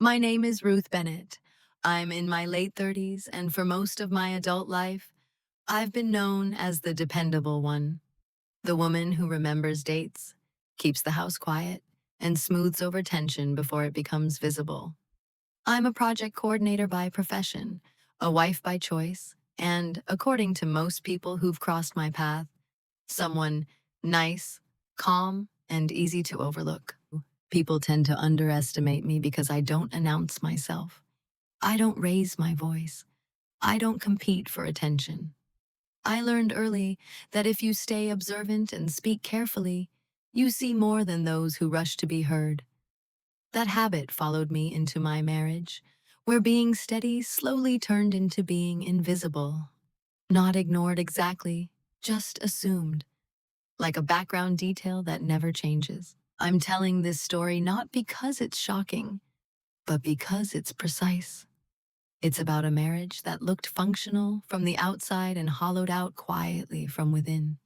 My name is Ruth Bennett. I'm in my late 30s, and for most of my adult life, I've been known as the dependable one, the woman who remembers dates, keeps the house quiet, and smooths over tension before it becomes visible. I'm a project coordinator by profession, a wife by choice, and, according to most people who've crossed my path, someone nice, calm, and easy to overlook. People tend to underestimate me because I don't announce myself. I don't raise my voice. I don't compete for attention. I learned early that if you stay observant and speak carefully, you see more than those who rush to be heard. That habit followed me into my marriage, where being steady slowly turned into being invisible. Not ignored exactly, just assumed, like a background detail that never changes. I'm telling this story not because it's shocking, but because it's precise. It's about a marriage that looked functional from the outside and hollowed out quietly from within.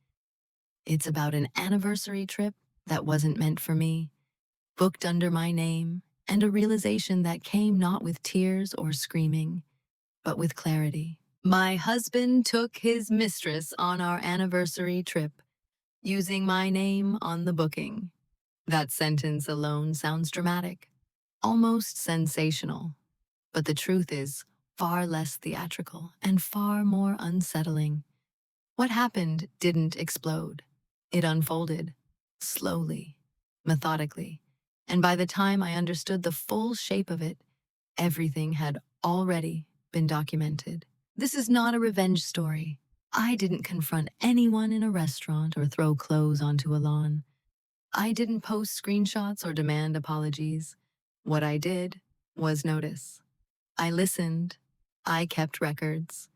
It's about an anniversary trip that wasn't meant for me, booked under my name, and a realization that came not with tears or screaming, but with clarity. My husband took his mistress on our anniversary trip, using my name on the booking. That sentence alone sounds dramatic, almost sensational. But the truth is far less theatrical and far more unsettling. What happened didn't explode. It unfolded, slowly, methodically. And by the time I understood the full shape of it, everything had already been documented. This is not a revenge story. I didn't confront anyone in a restaurant or throw clothes onto a lawn. I didn't post screenshots or demand apologies. What I did was notice. I listened. I kept records.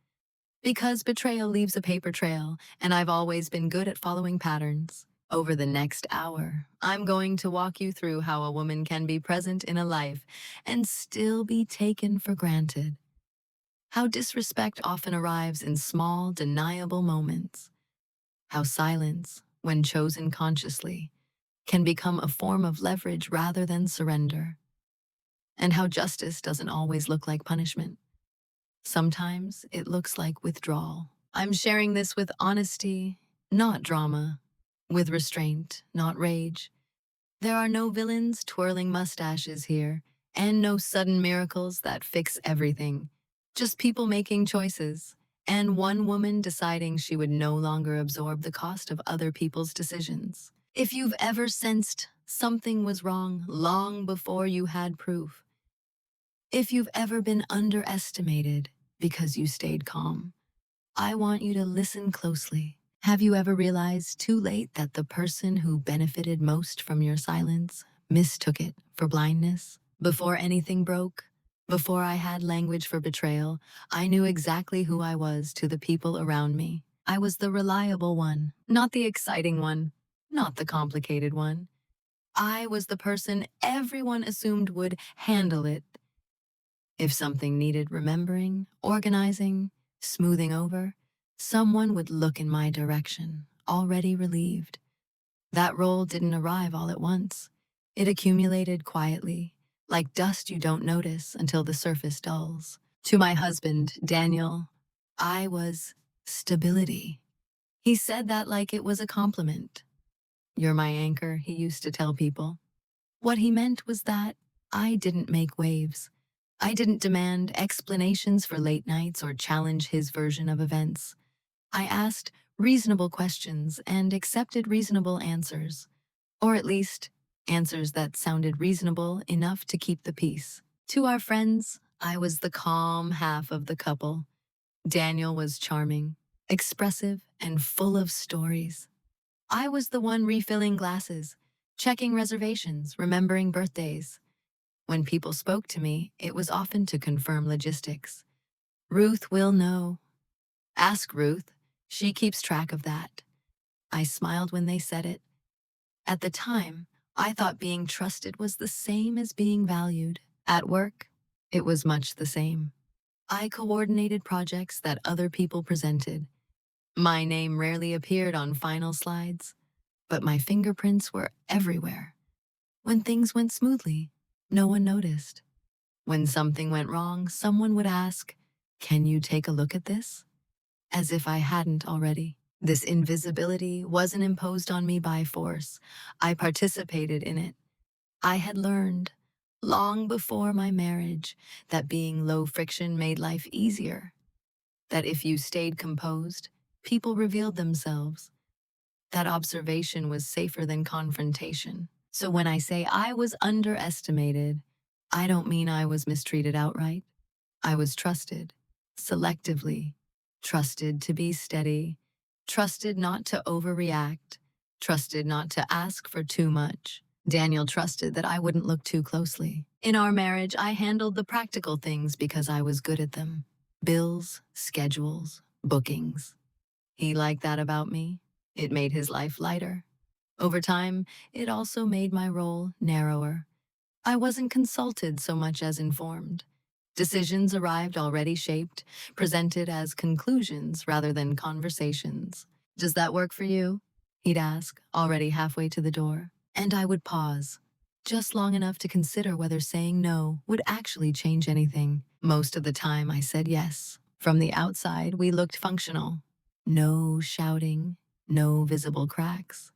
Because betrayal leaves a paper trail, and I've always been good at following patterns. Over the next hour, I'm going to walk you through how a woman can be present in a life and still be taken for granted. How disrespect often arrives in small, deniable moments. How silence, when chosen consciously, can become a form of leverage rather than surrender. And how justice doesn't always look like punishment. Sometimes it looks like withdrawal. I'm sharing this with honesty, not drama, with restraint, not rage. There are no villains twirling mustaches here, and no sudden miracles that fix everything. Just people making choices, and one woman deciding she would no longer absorb the cost of other people's decisions. If you've ever sensed something was wrong long before you had proof, if you've ever been underestimated because you stayed calm, I want you to listen closely. Have you ever realized too late that the person who benefited most from your silence mistook it for blindness? Before anything broke, before I had language for betrayal, I knew exactly who I was to the people around me. I was the reliable one, not the exciting one, not the complicated one. I was the person everyone assumed would handle it. If something needed remembering, organizing, smoothing over, someone would look in my direction, already relieved. That role didn't arrive all at once. It accumulated quietly, like dust you don't notice until the surface dulls. To my husband, Daniel, I was stability. He said that like it was a compliment. You're my anchor, he used to tell people. What he meant was that I didn't make waves. I didn't demand explanations for late nights or challenge his version of events. I asked reasonable questions and accepted reasonable answers, or at least answers that sounded reasonable enough to keep the peace. To our friends, I was the calm half of the couple. Daniel was charming, expressive, and full of stories. I was the one refilling glasses, checking reservations, remembering birthdays. When people spoke to me, it was often to confirm logistics. Ruth will know. Ask Ruth. She keeps track of that. I smiled when they said it. At the time, I thought being trusted was the same as being valued. At work, it was much the same. I coordinated projects that other people presented. My name rarely appeared on final slides, but my fingerprints were everywhere. When things went smoothly, no one noticed. When something went wrong, someone would ask, "Can you take a look at this?" As if I hadn't already. This invisibility wasn't imposed on me by force. I participated in it. I had learned, long before my marriage, that being low friction made life easier. That if you stayed composed, people revealed themselves. That observation was safer than confrontation. So when I say I was underestimated, I don't mean I was mistreated outright. I was trusted, selectively, trusted to be steady, trusted not to overreact, trusted not to ask for too much. Daniel trusted that I wouldn't look too closely. In our marriage, I handled the practical things because I was good at them. Bills, schedules, bookings. He liked that about me. It made his life lighter. Over time, it also made my role narrower. I wasn't consulted so much as informed. Decisions arrived already shaped, presented as conclusions rather than conversations. "Does that work for you?" he'd ask, already halfway to the door. And I would pause, just long enough to consider whether saying no would actually change anything. Most of the time, I said yes. From the outside, we looked functional. No shouting, no visible cracks.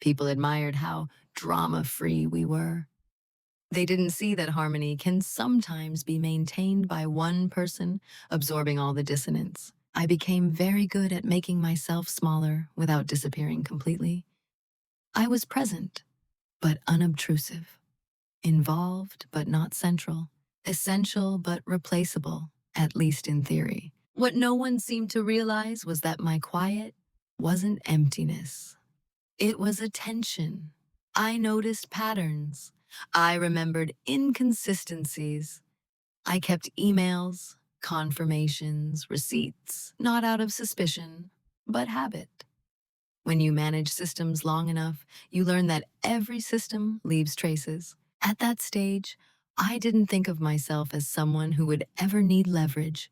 People admired how drama-free we were. They didn't see that harmony can sometimes be maintained by one person, absorbing all the dissonance. I became very good at making myself smaller without disappearing completely. I was present, but unobtrusive. Involved, but not central. Essential, but replaceable, at least in theory. What no one seemed to realize was that my quiet wasn't emptiness. It was attention. I noticed patterns. I remembered inconsistencies. I kept emails, confirmations, receipts, not out of suspicion, but habit. When you manage systems long enough, you learn that every system leaves traces. At that stage, I didn't think of myself as someone who would ever need leverage.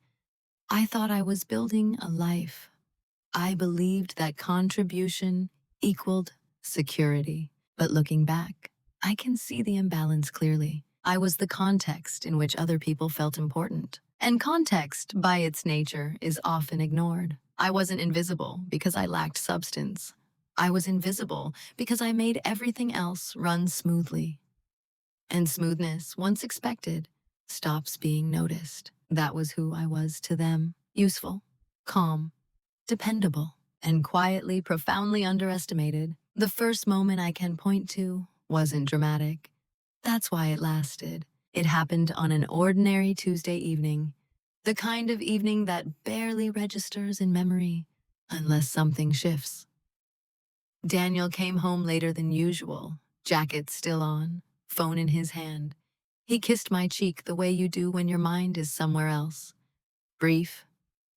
I thought I was building a life. I believed that contribution equaled security. But looking back, I can see the imbalance clearly. I was the context in which other people felt important. And context, by its nature, is often ignored. I wasn't invisible because I lacked substance. I was invisible because I made everything else run smoothly. And smoothness, once expected, stops being noticed. That was who I was to them. Useful, calm, dependable, and quietly, profoundly underestimated. The first moment I can point to wasn't dramatic. That's why it lasted. It happened on an ordinary Tuesday evening, the kind of evening that barely registers in memory unless something shifts. Daniel came home later than usual, jacket still on, phone in his hand. He kissed my cheek the way you do when your mind is somewhere else. Brief,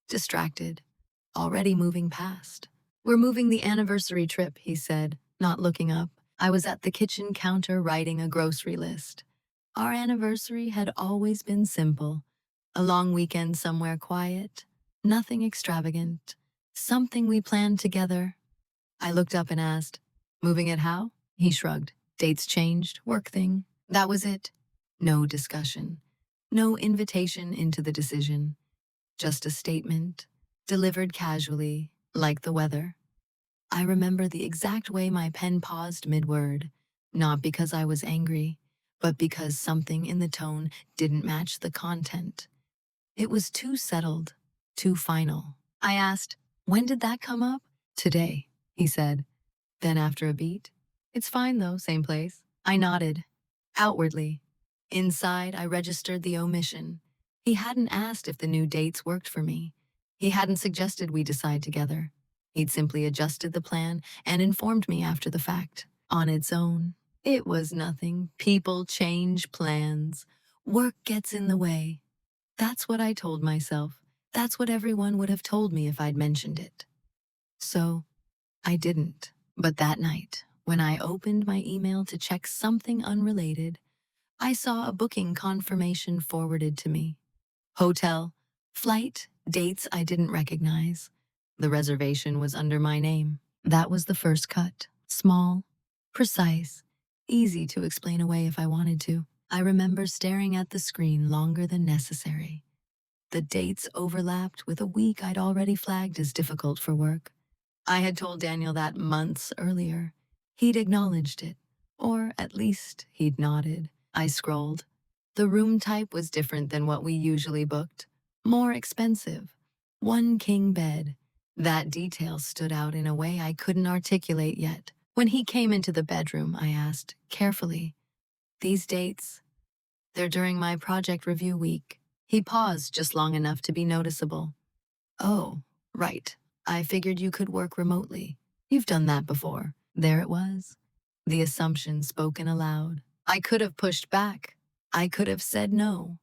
distracted, already moving past. "We're moving the anniversary trip," he said, not looking up. I was at the kitchen counter writing a grocery list. Our anniversary had always been simple. A long weekend somewhere quiet, nothing extravagant, something we planned together. I looked up and asked, "Moving it how?" He shrugged. "Dates changed, work thing." That was it. No discussion. No invitation into the decision. Just a statement, delivered casually, like the weather. I remember the exact way my pen paused mid-word, not because I was angry, but because something in the tone didn't match the content. It was too settled, too final. I asked, "When did that come up?" "Today," he said. Then after a beat, "It's fine though, same place." I nodded, outwardly. Inside, I registered the omission. He hadn't asked if the new dates worked for me. He hadn't suggested we decide together. He'd simply adjusted the plan and informed me after the fact. On its own, it was nothing. People change plans. Work gets in the way. That's what I told myself. That's what everyone would have told me if I'd mentioned it. So, I didn't. But that night, when I opened my email to check something unrelated, I saw a booking confirmation forwarded to me. Hotel, flight, dates I didn't recognize. The reservation was under my name. That was the first cut. Small, precise, easy to explain away if I wanted to. I remember staring at the screen longer than necessary. The dates overlapped with a week I'd already flagged as difficult for work. I had told Daniel that months earlier. He'd acknowledged it, or at least he'd nodded. I scrolled. The room type was different than what we usually booked. More expensive. One king bed. That detail stood out in a way I couldn't articulate yet. When he came into the bedroom, I asked, carefully, "These dates, they're during my project review week." He paused just long enough to be noticeable. "Oh, right. I figured you could work remotely. You've done that before." There it was. The assumption spoken aloud. I could have pushed back. I could have said no.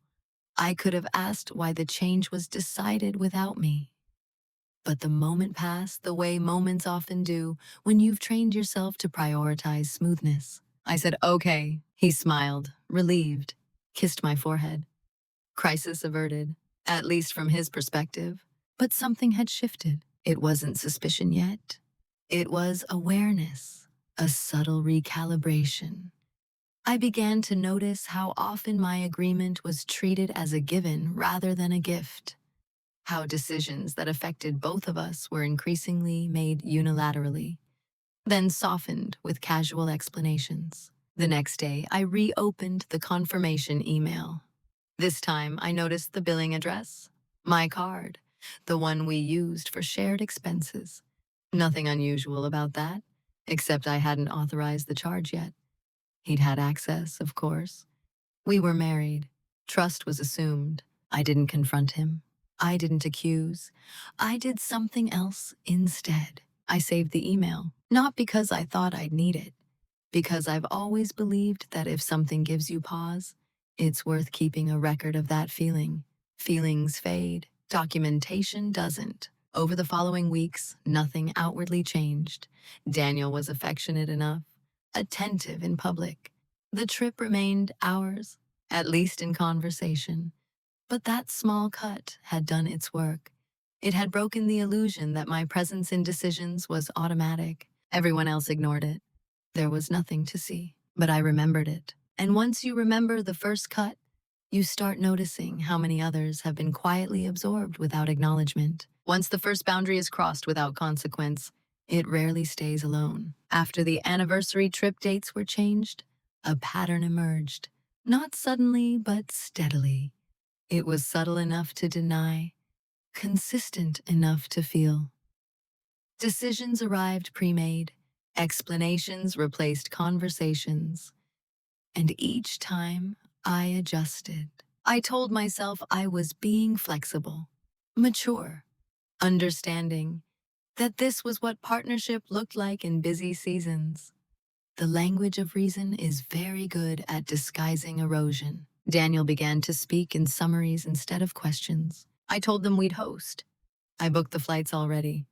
I could have asked why the change was decided without me. But the moment passed the way moments often do when you've trained yourself to prioritize smoothness. I said, "Okay." He smiled, relieved, kissed my forehead. Crisis averted, at least from his perspective. But something had shifted. It wasn't suspicion yet. It was awareness, a subtle recalibration. I began to notice how often my agreement was treated as a given rather than a gift. How decisions that affected both of us were increasingly made unilaterally, then softened with casual explanations. The next day, I reopened the confirmation email. This time, I noticed the billing address, my card, the one we used for shared expenses. Nothing unusual about that, except I hadn't authorized the charge yet. He'd had access, of course. We were married. Trust was assumed. I didn't confront him. I didn't accuse. I did something else instead. I saved the email, not because I thought I'd need it, because I've always believed that if something gives you pause, it's worth keeping a record of that feeling. Feelings fade. Documentation doesn't. Over the following weeks, nothing outwardly changed. Daniel was affectionate enough, attentive in public. The trip remained ours, at least in conversation. But that small cut had done its work. It had broken the illusion that my presence in decisions was automatic. Everyone else ignored it. There was nothing to see, but I remembered it. And once you remember the first cut, you start noticing how many others have been quietly absorbed without acknowledgement. Once the first boundary is crossed without consequence, it rarely stays alone. After the anniversary trip dates were changed, a pattern emerged. Not suddenly, but steadily. It was subtle enough to deny, consistent enough to feel. Decisions arrived pre-made, explanations replaced conversations, and each time I adjusted. I told myself I was being flexible, mature, understanding that this was what partnership looked like in busy seasons. The language of reason is very good at disguising erosion. Daniel began to speak in summaries instead of questions. I told them we'd host. I booked the flights already.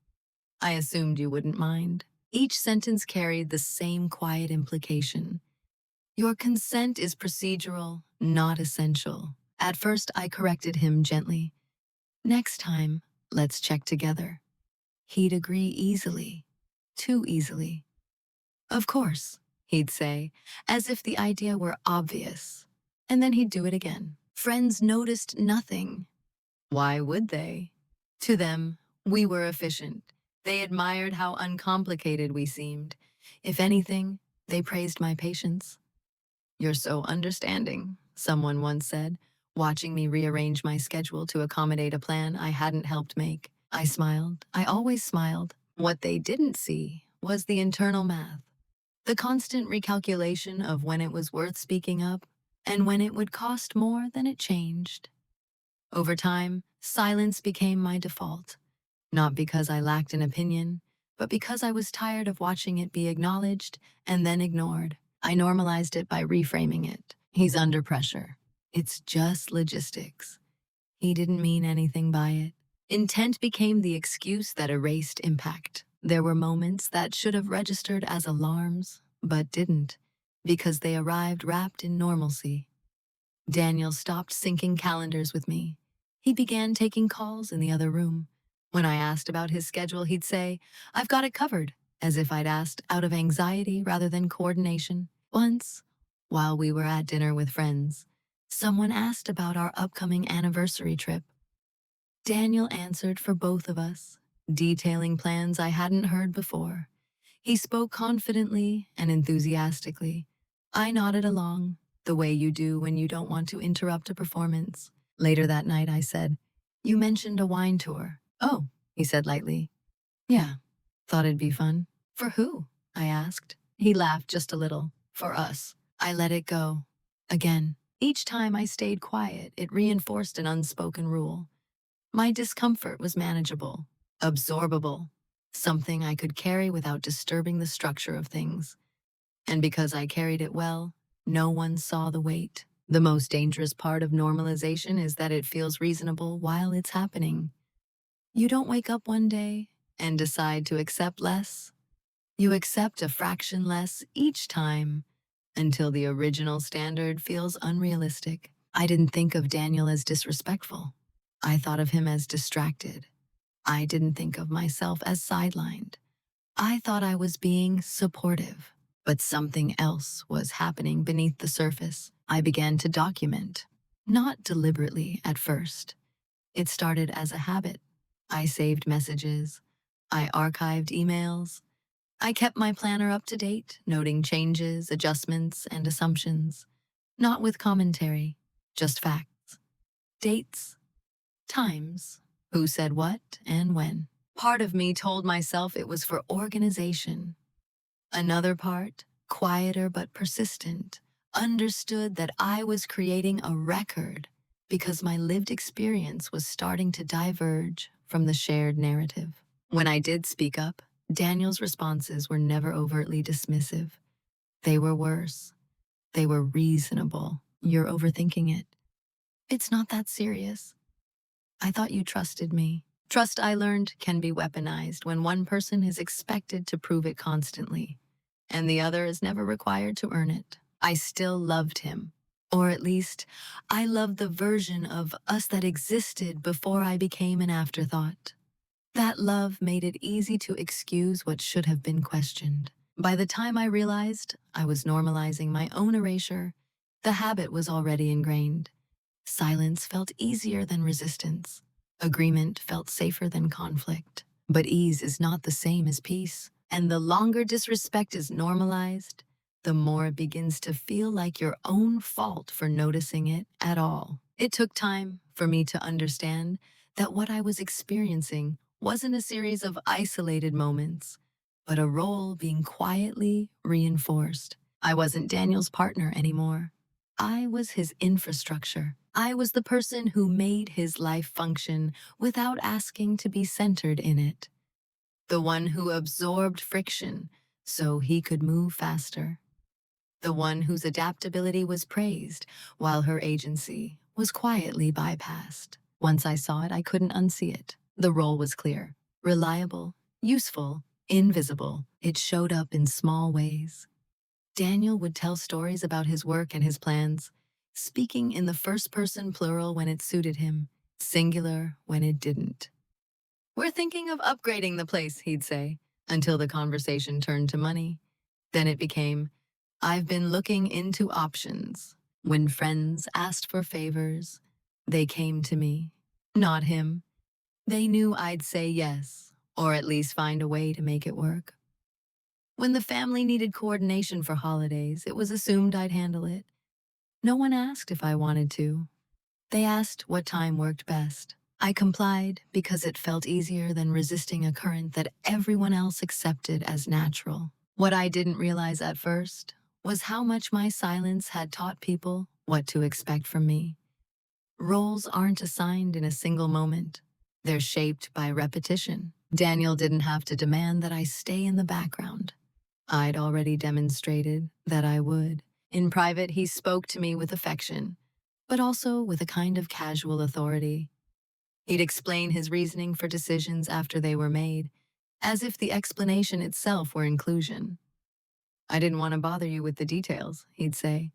I assumed you wouldn't mind. Each sentence carried the same quiet implication. Your consent is procedural, not essential. At first, I corrected him gently. Next time, let's check together. He'd agree easily. Too easily. Of course, he'd say, as if the idea were obvious. And then he'd do it again. Friends noticed nothing. Why would they? To them, we were efficient. They admired how uncomplicated we seemed. If anything, they praised my patience. "You're so understanding," someone once said, watching me rearrange my schedule to accommodate a plan I hadn't helped make. I smiled. I always smiled. What they didn't see was the internal math. The constant recalculation of when it was worth speaking up and when it would cost more than it changed. Over time, silence became my default, not because I lacked an opinion, but because I was tired of watching it be acknowledged and then ignored. I normalized it by reframing it. He's under pressure. It's just logistics. He didn't mean anything by it. Intent became the excuse that erased impact. There were moments that should have registered as alarms, but didn't, because they arrived wrapped in normalcy. Daniel stopped syncing calendars with me. He began taking calls in the other room. When I asked about his schedule, he'd say, "I've got it covered," as if I'd asked out of anxiety rather than coordination. Once, While we were at dinner with friends, someone asked about our upcoming anniversary trip. Daniel answered for both of us, detailing plans I hadn't heard before. He spoke confidently and enthusiastically. I nodded along, the way you do when you don't want to interrupt a performance. Later that night, I said, "You mentioned a wine tour." "Oh," he said lightly. "Yeah, thought it'd be fun." "For who?" I asked. He laughed just a little. "For us." I let it go. Again, each time I stayed quiet, it reinforced an unspoken rule. My discomfort was manageable, absorbable, something I could carry without disturbing the structure of things. And because I carried it well, no one saw the weight. The most dangerous part of normalization is that it feels reasonable while it's happening. You don't wake up one day and decide to accept less. You accept a fraction less each time until the original standard feels unrealistic. I didn't think of Daniel as disrespectful. I thought of him as distracted. I didn't think of myself as sidelined. I thought I was being supportive. But something else was happening beneath the surface. I began to document. Not deliberately at first. It started as a habit. I saved messages. I archived emails. I kept my planner up to date, noting changes, adjustments, and assumptions. Not with commentary, just facts. Dates, times, who said what and when. Part of me told myself it was for organization. Another part, quieter but persistent, understood that I was creating a record because my lived experience was starting to diverge from the shared narrative. When I did speak up, Daniel's responses were never overtly dismissive. They were worse. They were reasonable. "You're overthinking it. It's not that serious. I thought you trusted me." Trust, I learned, can be weaponized when one person is expected to prove it constantly, and the other is never required to earn it. I still loved him. Or at least, I loved the version of us that existed before I became an afterthought. That love made it easy to excuse what should have been questioned. By the time I realized I was normalizing my own erasure, the habit was already ingrained. Silence felt easier than resistance. Agreement felt safer than conflict. But ease is not the same as peace. And the longer disrespect is normalized, the more it begins to feel like your own fault for noticing it at all. It took time for me to understand that what I was experiencing wasn't a series of isolated moments, but a role being quietly reinforced. I wasn't Daniel's partner anymore. I was his infrastructure. I was the person who made his life function without asking to be centered in it. The one who absorbed friction so he could move faster. The one whose adaptability was praised while her agency was quietly bypassed. Once I saw it, I couldn't unsee it. The role was clear, reliable, useful, invisible. It showed up in small ways. Daniel would tell stories about his work and his plans, speaking in the first-person plural when it suited him, singular when it didn't. "We're thinking of upgrading the place," he'd say, until the conversation turned to money. Then it became, "I've been looking into options." When friends asked for favors, they came to me, not him. They knew I'd say yes, or at least find a way to make it work. When the family needed coordination for holidays, it was assumed I'd handle it. No one asked if I wanted to. They asked what time worked best. I complied because it felt easier than resisting a current that everyone else accepted as natural. What I didn't realize at first was how much my silence had taught people what to expect from me. Roles aren't assigned in a single moment. They're shaped by repetition. Daniel didn't have to demand that I stay in the background. I'd already demonstrated that I would. In private, he spoke to me with affection, but also with a kind of casual authority. He'd explain his reasoning for decisions after they were made, as if the explanation itself were inclusion. "I didn't want to bother you with the details," he'd say.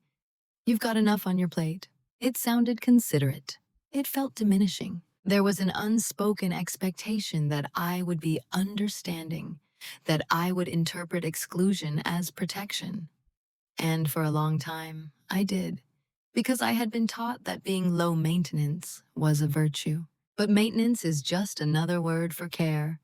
"You've got enough on your plate." It sounded considerate. It felt diminishing. There was an unspoken expectation that I would be understanding, that I would interpret exclusion as protection. And for a long time, I did, because I had been taught that being low maintenance was a virtue. But maintenance is just another word for care,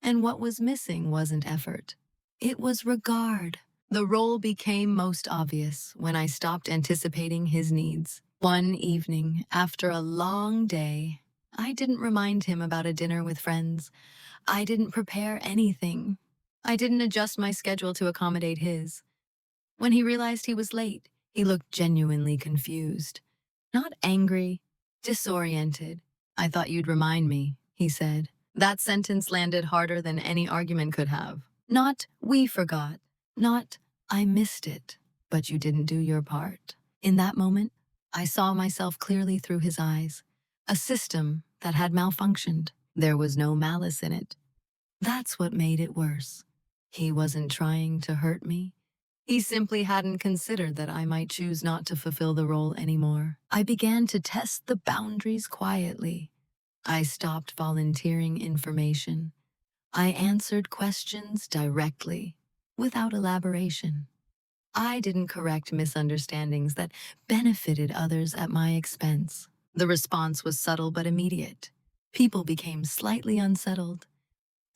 and what was missing wasn't effort. It was regard. The role became most obvious when I stopped anticipating his needs. One evening, after a long day, I didn't remind him about a dinner with friends. I didn't prepare anything. I didn't adjust my schedule to accommodate his. When he realized he was late, he looked genuinely confused. Not angry, disoriented. "I thought you'd remind me," he said. That sentence landed harder than any argument could have. Not, "we forgot." Not, "I missed it, but you didn't do your part." In that moment, I saw myself clearly through his eyes. A system that had malfunctioned. There was no malice in it. That's what made it worse. He wasn't trying to hurt me. He simply hadn't considered that I might choose not to fulfill the role anymore. I began to test the boundaries quietly. I stopped volunteering information. I answered questions directly, without elaboration. I didn't correct misunderstandings that benefited others at my expense. The response was subtle but immediate. People became slightly unsettled.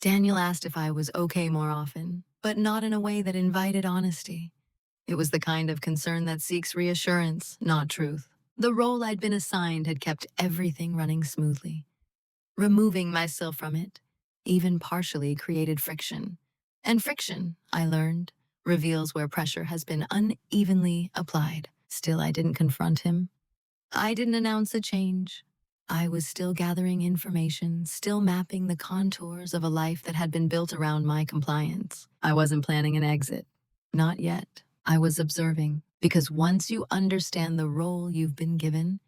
Daniel asked if I was okay more often, but not in a way that invited honesty. It was the kind of concern that seeks reassurance, not truth. The role I'd been assigned had kept everything running smoothly. Removing myself from it, even partially, created friction. And friction, I learned, reveals where pressure has been unevenly applied. Still, I didn't confront him. I didn't announce a change. I was still gathering information, still mapping the contours of a life that had been built around my compliance. I wasn't planning an exit. Not yet. I was observing, because once you understand the role you've been given,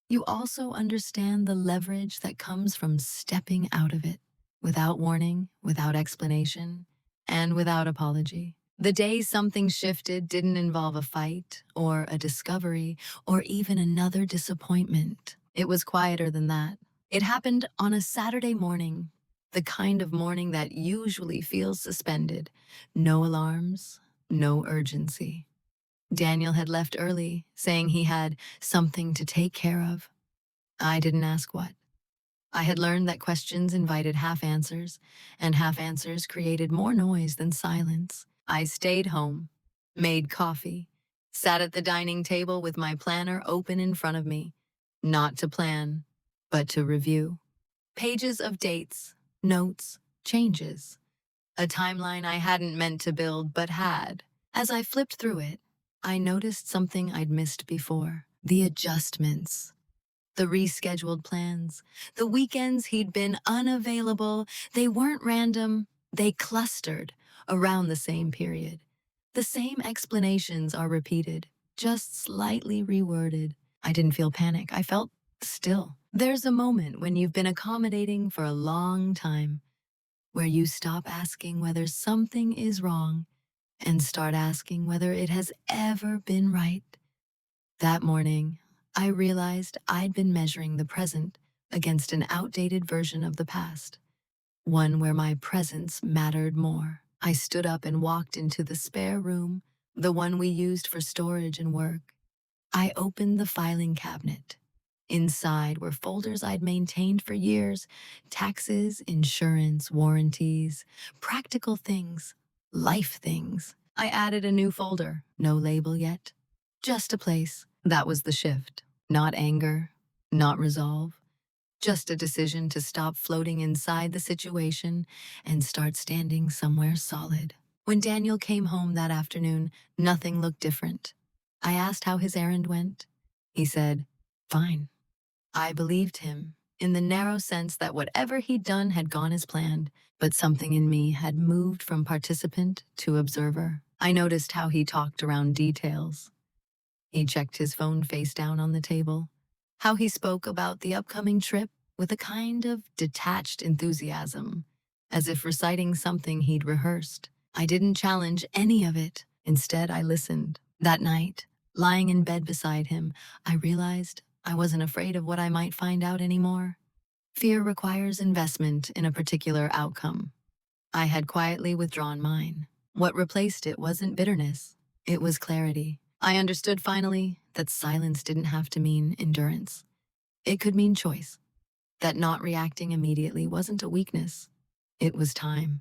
you also understand the leverage that comes from stepping out of it, without warning, without explanation, and without apology. The day something shifted didn't involve a fight, or a discovery, or even another disappointment. It was quieter than that. It happened on a Saturday morning, the kind of morning that usually feels suspended. No alarms, no urgency. Daniel had left early, saying he had something to take care of. I didn't ask what. I had learned that questions invited half answers, and half answers created more noise than silence. I stayed home, made coffee, sat at the dining table with my planner open in front of me, not to plan, but to review. Pages of dates, notes, changes. A timeline I hadn't meant to build but had. As I flipped through it, I noticed something I'd missed before. The adjustments. The rescheduled plans, the weekends he'd been unavailable, they weren't random, they clustered around the same period. The same explanations are repeated, just slightly reworded. I didn't feel panic, I felt still. There's a moment when you've been accommodating for a long time, where you stop asking whether something is wrong and start asking whether it has ever been right. That morning, I realized I'd been measuring the present against an outdated version of the past, one where my presence mattered more. I stood up and walked into the spare room, the one we used for storage and work. I opened the filing cabinet. Inside were folders I'd maintained for years: taxes, insurance, warranties, practical things, life things. I added a new folder, no label yet, just a place. That was the shift. Not anger, not resolve, just a decision to stop floating inside the situation and start standing somewhere solid. When Daniel came home that afternoon, nothing looked different. I asked how his errand went. He said, "Fine." I believed him, in the narrow sense that whatever he'd done had gone as planned, but something in me had moved from participant to observer. I noticed how he talked around details. He checked his phone face down on the table. How he spoke about the upcoming trip with a kind of detached enthusiasm, as if reciting something he'd rehearsed. I didn't challenge any of it. Instead, I listened. That night, lying in bed beside him, I realized I wasn't afraid of what I might find out anymore. Fear requires investment in a particular outcome. I had quietly withdrawn mine. What replaced it wasn't bitterness. It was clarity. I understood finally that silence didn't have to mean endurance. It could mean choice. That not reacting immediately wasn't a weakness. It was time.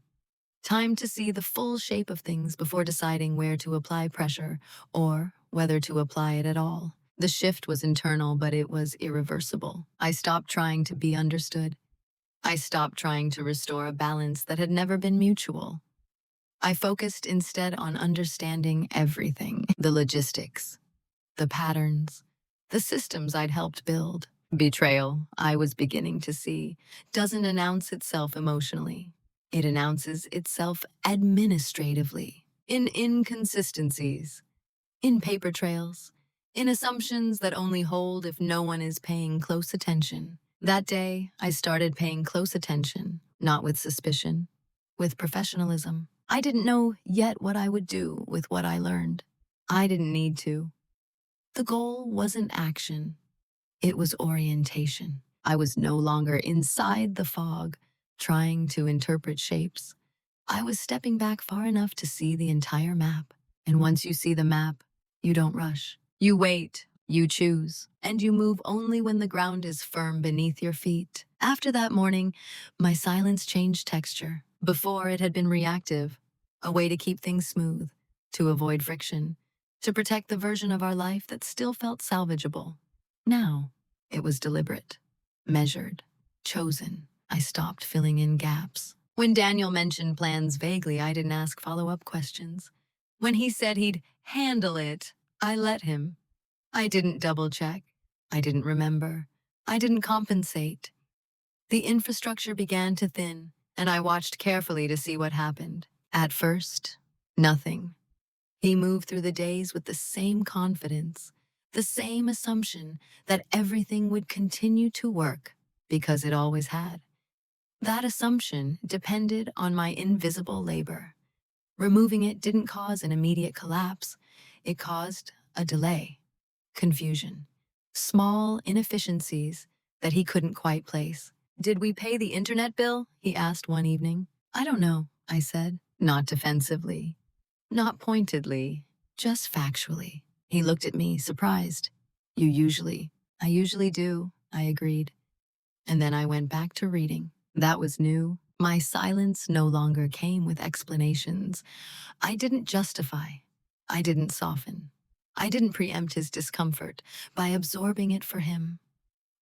Time to see the full shape of things before deciding where to apply pressure or whether to apply it at all. The shift was internal, but it was irreversible. I stopped trying to be understood. I stopped trying to restore a balance that had never been mutual. I focused instead on understanding everything: the logistics, the patterns, the systems I'd helped build. Betrayal, I was beginning to see, doesn't announce itself emotionally. It announces itself administratively, in inconsistencies, in paper trails, in assumptions that only hold if no one is paying close attention. That day, I started paying close attention, not with suspicion, with professionalism. I didn't know yet what I would do with what I learned. I didn't need to. The goal wasn't action, it was orientation. I was no longer inside the fog, trying to interpret shapes. I was stepping back far enough to see the entire map. And once you see the map, you don't rush. You wait, you choose, and you move only when the ground is firm beneath your feet. After that morning, my silence changed texture. Before, it had been reactive, a way to keep things smooth, to avoid friction, to protect the version of our life that still felt salvageable. Now, it was deliberate, measured, chosen. I stopped filling in gaps. When Daniel mentioned plans vaguely, I didn't ask follow-up questions. When he said he'd handle it, I let him. I didn't double-check. I didn't remember. I didn't compensate. The infrastructure began to thin, and I watched carefully to see what happened. At first, nothing. He moved through the days with the same confidence, the same assumption that everything would continue to work because it always had. That assumption depended on my invisible labor. Removing it didn't cause an immediate collapse. It caused a delay, confusion, small inefficiencies that he couldn't quite place. "Did we pay the internet bill?" he asked one evening. "I don't know," I said, not defensively, not pointedly, just factually. He looked at me, surprised. I usually do," I agreed. And then I went back to reading. That was new. My silence no longer came with explanations. I didn't justify. I didn't soften. I didn't preempt his discomfort by absorbing it for him.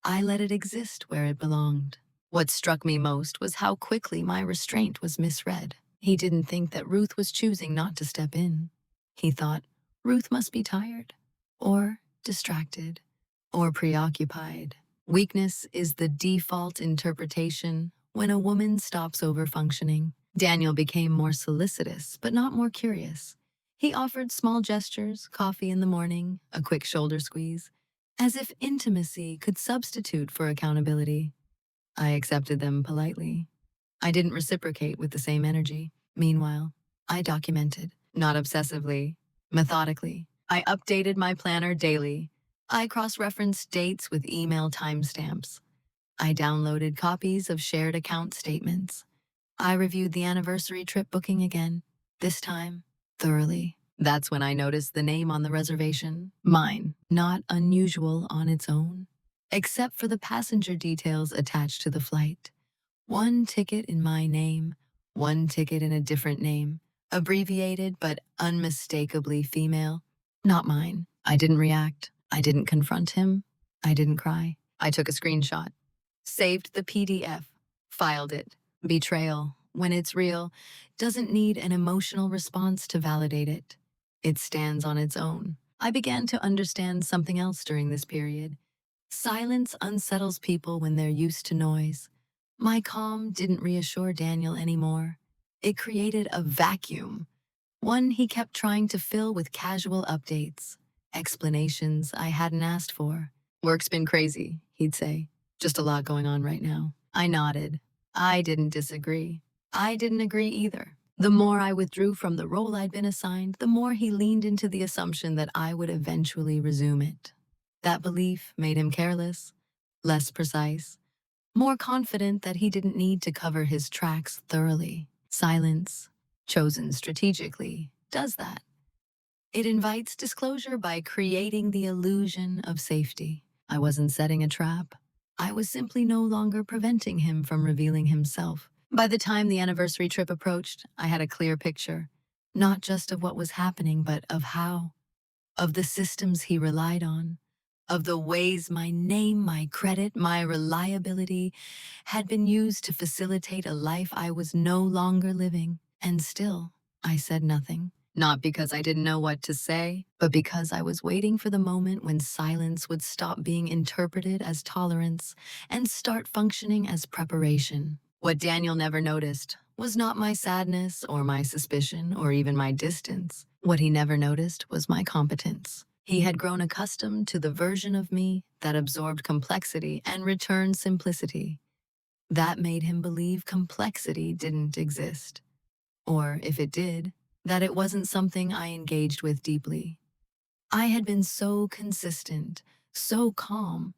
I let it exist where it belonged. What struck me most was how quickly my restraint was misread. He didn't think that Ruth was choosing not to step in. He thought, Ruth must be tired, or distracted, or preoccupied. Weakness is the default interpretation when a woman stops overfunctioning. Daniel became more solicitous, but not more curious. He offered small gestures, coffee in the morning, a quick shoulder squeeze, as if intimacy could substitute for accountability. I accepted them politely. I didn't reciprocate with the same energy. Meanwhile, I documented, not obsessively, methodically. I updated my planner daily. I cross-referenced dates with email timestamps. I downloaded copies of shared account statements. I reviewed the anniversary trip booking again, this time, thoroughly. That's when I noticed the name on the reservation. Mine, not unusual on its own, except for the passenger details attached to the flight. One ticket in my name, one ticket in a different name, abbreviated but unmistakably female. Not mine. I didn't react. I didn't confront him. I didn't cry. I took a screenshot, saved the PDF, filed it. Betrayal, when it's real, doesn't need an emotional response to validate it. It stands on its own. I began to understand something else during this period. Silence unsettles people when they're used to noise. My calm didn't reassure Daniel anymore. It created a vacuum, one he kept trying to fill with casual updates, explanations I hadn't asked for. "Work's been crazy," he'd say. "Just a lot going on right now." I nodded. I didn't disagree. I didn't agree either. The more I withdrew from the role I'd been assigned, the more he leaned into the assumption that I would eventually resume it. That belief made him careless, less precise, more confident that he didn't need to cover his tracks thoroughly. Silence, chosen strategically, does that. It invites disclosure by creating the illusion of safety. I wasn't setting a trap. I was simply no longer preventing him from revealing himself. By the time the anniversary trip approached, I had a clear picture, not just of what was happening, but of how, of the systems he relied on, of the ways my name, my credit, my reliability had been used to facilitate a life I was no longer living. And still, I said nothing. Not because I didn't know what to say, but because I was waiting for the moment when silence would stop being interpreted as tolerance and start functioning as preparation. What Daniel never noticed was not my sadness or my suspicion or even my distance. What he never noticed was my competence. He had grown accustomed to the version of me that absorbed complexity and returned simplicity. That made him believe complexity didn't exist. Or, if it did, that it wasn't something I engaged with deeply. I had been so consistent, so calm,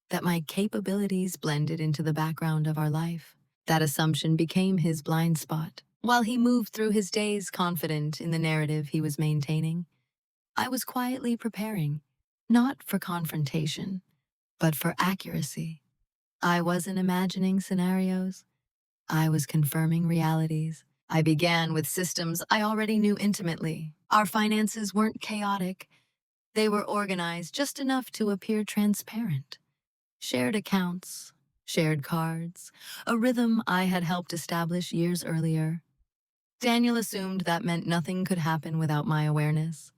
that my capabilities blended into the background of our life. That assumption became his blind spot. While he moved through his days confident in the narrative he was maintaining, I was quietly preparing, not for confrontation, but for accuracy. I wasn't imagining scenarios. I was confirming realities. I began with systems I already knew intimately. Our finances weren't chaotic. They were organized just enough to appear transparent. Shared accounts, shared cards, a rhythm I had helped establish years earlier. Daniel assumed that meant nothing could happen without my awareness.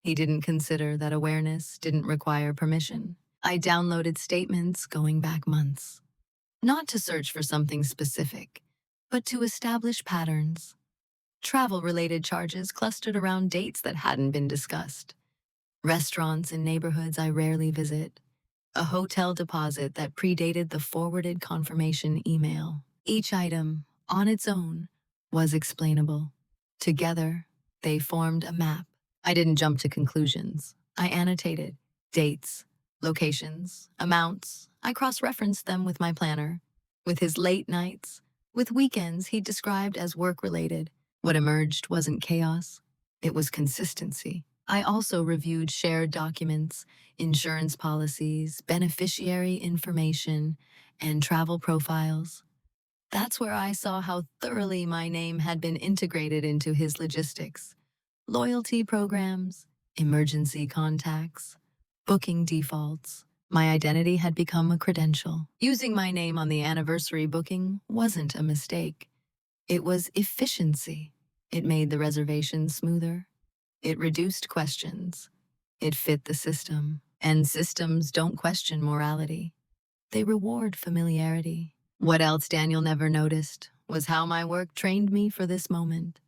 He didn't consider that awareness didn't require permission. I downloaded statements going back months, not to search for something specific, but to establish patterns. Travel-related charges clustered around dates that hadn't been discussed. Restaurants in neighborhoods I rarely visit. A hotel deposit that predated the forwarded confirmation email. Each item, on its own, was explainable. Together, they formed a map. I didn't jump to conclusions. I annotated dates, locations, amounts. I cross-referenced them with my planner, with his late nights, with weekends he described as work-related. What emerged wasn't chaos, it was consistency. I also reviewed shared documents, insurance policies, beneficiary information, and travel profiles. That's where I saw how thoroughly my name had been integrated into his logistics. Loyalty programs, emergency contacts, booking defaults. My identity had become a credential. Using my name on the anniversary booking wasn't a mistake. It was efficiency. It made the reservation smoother. It reduced questions. It fit the system. And systems don't question morality. They reward familiarity. What else Daniel never noticed was how my work trained me for this moment.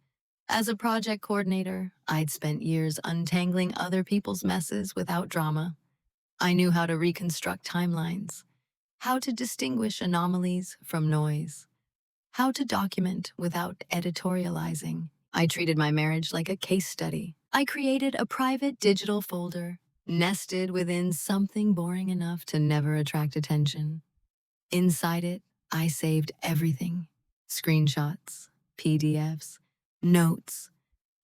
As a project coordinator, I'd spent years untangling other people's messes without drama. I knew how to reconstruct timelines, how to distinguish anomalies from noise, how to document without editorializing. I treated my marriage like a case study. I created a private digital folder, nested within something boring enough to never attract attention. Inside it, I saved everything. Screenshots, PDFs, notes.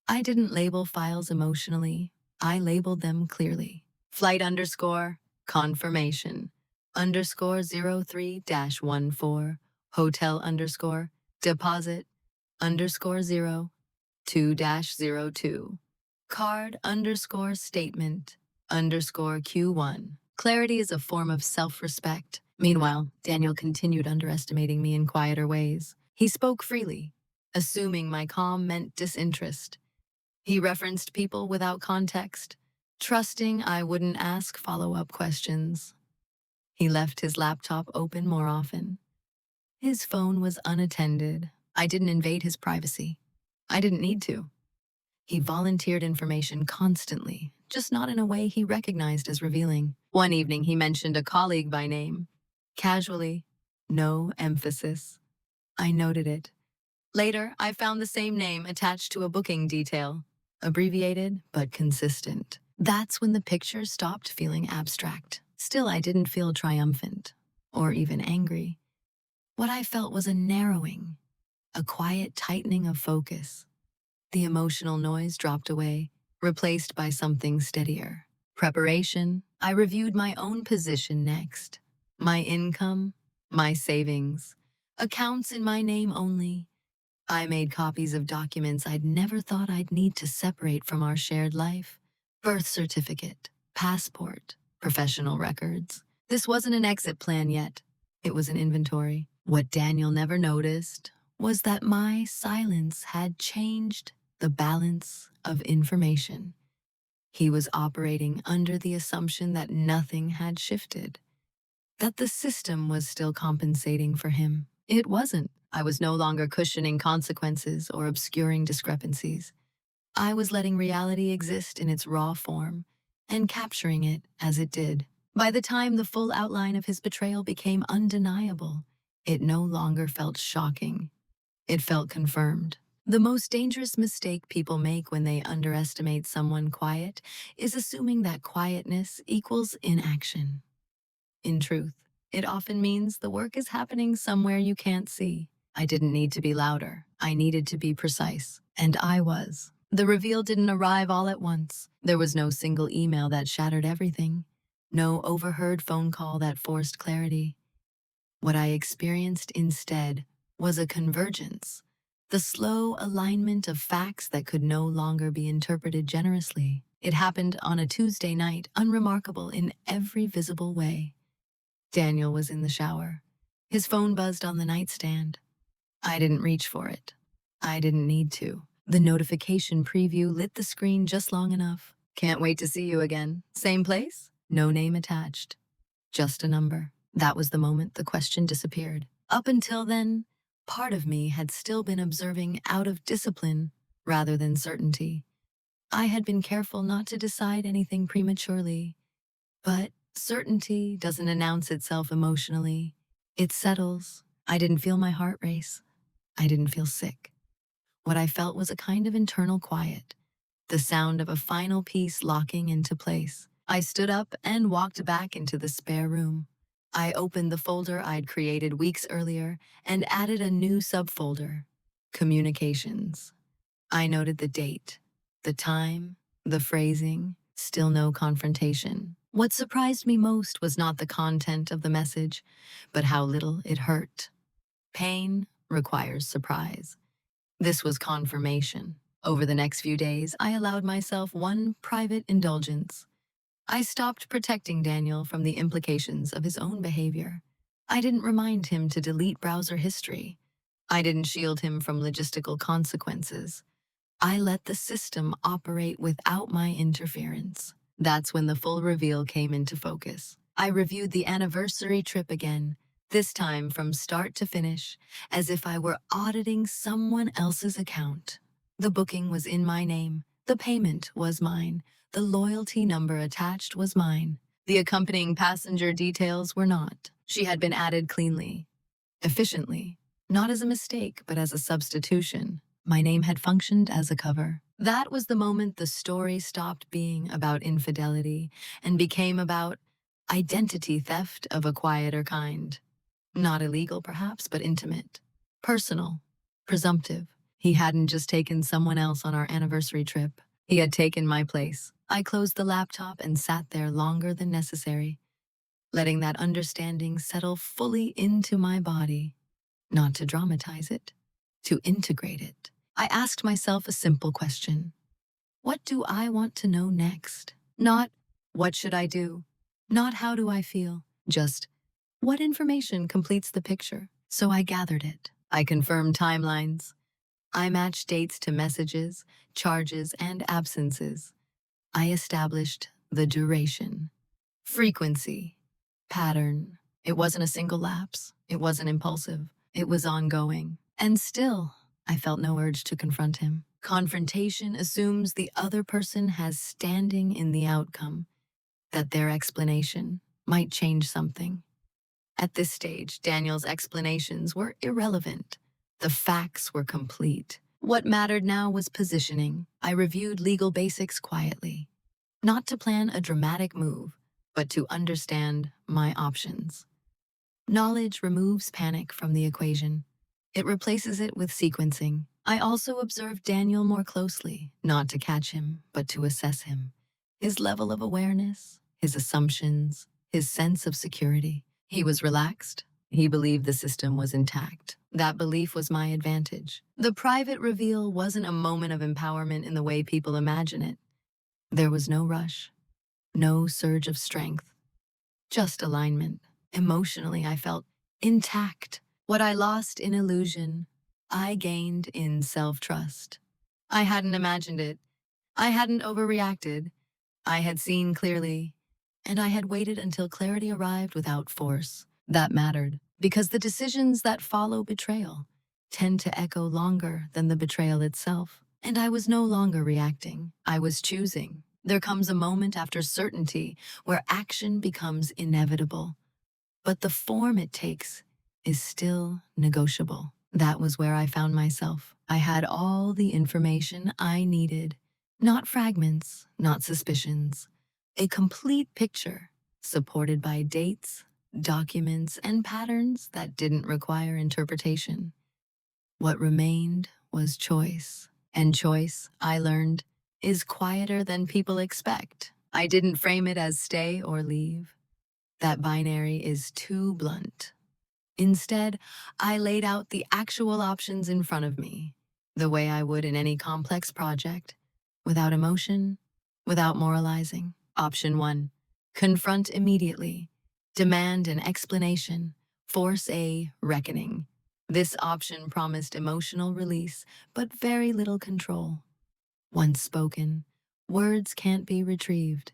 I didn't label files emotionally. I labeled them clearly. Flight underscore, confirmation, underscore 03-14, hotel underscore, deposit, underscore 02-02, card underscore statement, underscore Q1. Clarity is a form of self-respect. Meanwhile, Daniel continued underestimating me in quieter ways. He spoke freely, assuming my calm meant disinterest. He referenced people without context, trusting I wouldn't ask follow-up questions. He left his laptop open more often. His phone was unattended. I didn't invade his privacy. I didn't need to. He volunteered information constantly, just not in a way he recognized as revealing. One evening, he mentioned a colleague by name. Casually, no emphasis. I noted it. Later, I found the same name attached to a booking detail, abbreviated but consistent. That's when the picture stopped feeling abstract. Still, I didn't feel triumphant, or even angry. What I felt was a narrowing, a quiet tightening of focus. The emotional noise dropped away, replaced by something steadier. Preparation. I reviewed my own position next. My income, my savings, accounts in my name only. I made copies of documents I'd never thought I'd need to separate from our shared life. Birth certificate, passport, professional records. This wasn't an exit plan yet. It was an inventory. What Daniel never noticed was that my silence had changed the balance of information. He was operating under the assumption that nothing had shifted, that the system was still compensating for him. It wasn't. I was no longer cushioning consequences or obscuring discrepancies. I was letting reality exist in its raw form and capturing it as it did. By the time the full outline of his betrayal became undeniable, it no longer felt shocking. It felt confirmed. The most dangerous mistake people make when they underestimate someone quiet is assuming that quietness equals inaction. In truth, it often means the work is happening somewhere you can't see. I didn't need to be louder. I needed to be precise. And I was. The reveal didn't arrive all at once. There was no single email that shattered everything. No overheard phone call that forced clarity. What I experienced instead was a convergence. The slow alignment of facts that could no longer be interpreted generously. It happened on a Tuesday night, unremarkable in every visible way. Daniel was in the shower. His phone buzzed on the nightstand. I didn't reach for it. I didn't need to. The notification preview lit the screen just long enough. Can't wait to see you again. Same place? No name attached. Just a number. That was the moment the question disappeared. Up until then, part of me had still been observing out of discipline rather than certainty. I had been careful not to decide anything prematurely, but certainty doesn't announce itself emotionally. It settles. I didn't feel my heart race. I didn't feel sick. What I felt was a kind of internal quiet, the sound of a final piece locking into place. I stood up and walked back into the spare room. I opened the folder I'd created weeks earlier and added a new subfolder, Communications. I noted the date, the time, the phrasing, still no confrontation. What surprised me most was not the content of the message, but how little it hurt. Pain requires surprise. This was confirmation. Over the next few days, I allowed myself one private indulgence. I stopped protecting Daniel from the implications of his own behavior. I didn't remind him to delete browser history. I didn't shield him from logistical consequences. I let the system operate without my interference. That's when the full reveal came into focus. I reviewed the anniversary trip again, this time from start to finish, as if I were auditing someone else's account. The booking was in my name. The payment was mine. The loyalty number attached was mine. The accompanying passenger details were not. She had been added cleanly, efficiently, not as a mistake, but as a substitution. My name had functioned as a cover. That was the moment the story stopped being about infidelity and became about identity theft of a quieter kind. Not illegal, perhaps, but intimate. Personal. Presumptive. He hadn't just taken someone else on our anniversary trip. He had taken my place. I closed the laptop and sat there longer than necessary, letting that understanding settle fully into my body. Not to dramatize it, to integrate it. I asked myself a simple question. What do I want to know next? Not, what should I do? Not, how do I feel? Just, what information completes the picture? So I gathered it. I confirmed timelines. I matched dates to messages, charges, and absences. I established the duration, frequency, pattern. It wasn't a single lapse. It wasn't impulsive. It was ongoing. And still, I felt no urge to confront him. Confrontation assumes the other person has standing in the outcome, that their explanation might change something. At this stage, Daniel's explanations were irrelevant. The facts were complete. What mattered now was positioning. I reviewed legal basics quietly, not to plan a dramatic move, but to understand my options. Knowledge removes panic from the equation. It replaces it with sequencing. I also observed Daniel more closely, not to catch him, but to assess him. His level of awareness, his assumptions, his sense of security. He was relaxed. He believed the system was intact. That belief was my advantage. The private reveal wasn't a moment of empowerment in the way people imagine it. There was no rush, no surge of strength, just alignment. Emotionally, I felt intact. What I lost in illusion, I gained in self-trust. I hadn't imagined it. I hadn't overreacted. I had seen clearly, and I had waited until clarity arrived without force. That mattered, because the decisions that follow betrayal tend to echo longer than the betrayal itself. And I was no longer reacting. I was choosing. There comes a moment after certainty where action becomes inevitable, but the form it takes is still negotiable. That was where I found myself. I had all the information I needed, not fragments, not suspicions, a complete picture supported by dates, documents, and patterns that didn't require interpretation. What remained was choice. And choice, I learned, is quieter than people expect. I didn't frame it as stay or leave. That binary is too blunt. Instead, I laid out the actual options in front of me, the way I would in any complex project, without emotion, without moralizing. Option 1. Confront immediately. Demand an explanation. Force a reckoning. This option promised emotional release, but very little control. Once spoken, words can't be retrieved,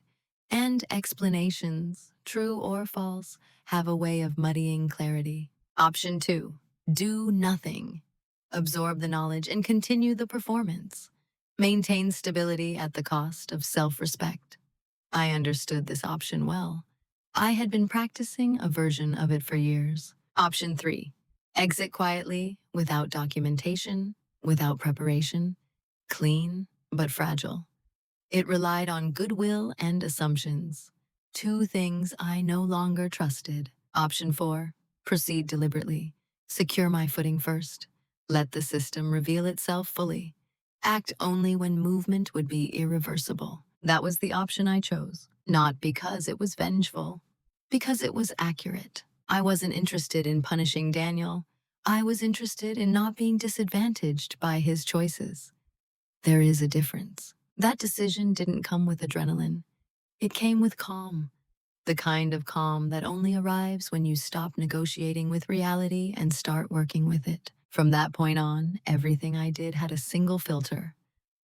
and explanations, true or false, have a way of muddying clarity. Option 2. Do nothing. Absorb the knowledge and continue the performance. Maintain stability at the cost of self-respect. I understood this option well. I had been practicing a version of it for years. Option 3. Exit quietly, without documentation, without preparation. Clean, but fragile. It relied on goodwill and assumptions, two things I no longer trusted. Option 4. Proceed deliberately. Secure my footing first. Let the system reveal itself fully. Act only when movement would be irreversible. That was the option I chose, not because it was vengeful, because it was accurate. I wasn't interested in punishing Daniel. I was interested in not being disadvantaged by his choices. There is a difference. That decision didn't come with adrenaline. It came with calm, the kind of calm that only arrives when you stop negotiating with reality and start working with it. From that point on, everything I did had a single filter.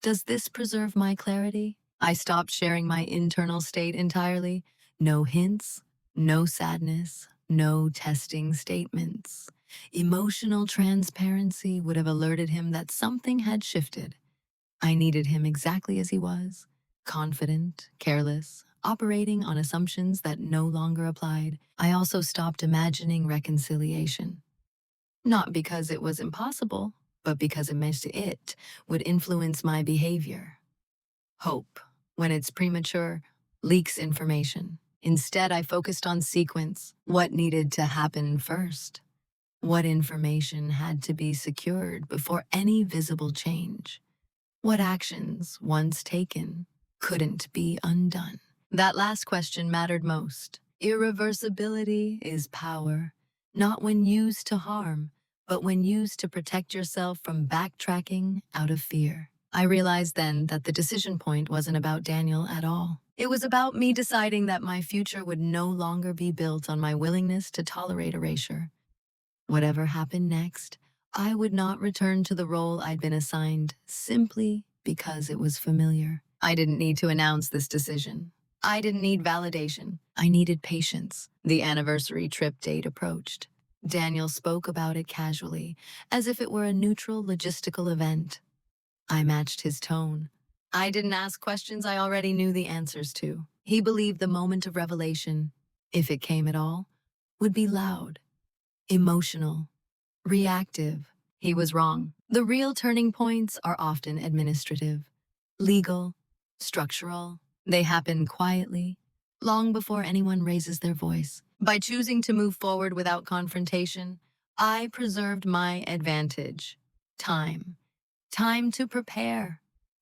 Does this preserve my clarity? I stopped sharing my internal state entirely. No hints, no sadness, no testing statements. Emotional transparency would have alerted him that something had shifted. I needed him exactly as he was, confident, careless, operating on assumptions that no longer applied. I also stopped imagining reconciliation. Not because it was impossible, but because it would influence my behavior. Hope, when it's premature, leaks information. Instead, I focused on sequence, what needed to happen first, what information had to be secured before any visible change. What actions, once taken, couldn't be undone? That last question mattered most. Irreversibility is power, not when used to harm, but when used to protect yourself from backtracking out of fear. I realized then that the decision point wasn't about Daniel at all. It was about me deciding that my future would no longer be built on my willingness to tolerate erasure. Whatever happened next, I would not return to the role I'd been assigned simply because it was familiar. I didn't need to announce this decision. I didn't need validation. I needed patience. The anniversary trip date approached. Daniel spoke about it casually, as if it were a neutral logistical event. I matched his tone. I didn't ask questions I already knew the answers to. He believed the moment of revelation, if it came at all, would be loud, emotional, reactive. He was wrong. The real turning points are often administrative, legal, structural. They happen quietly, long before anyone raises their voice. By choosing to move forward without confrontation, I preserved my advantage, time. Time to prepare.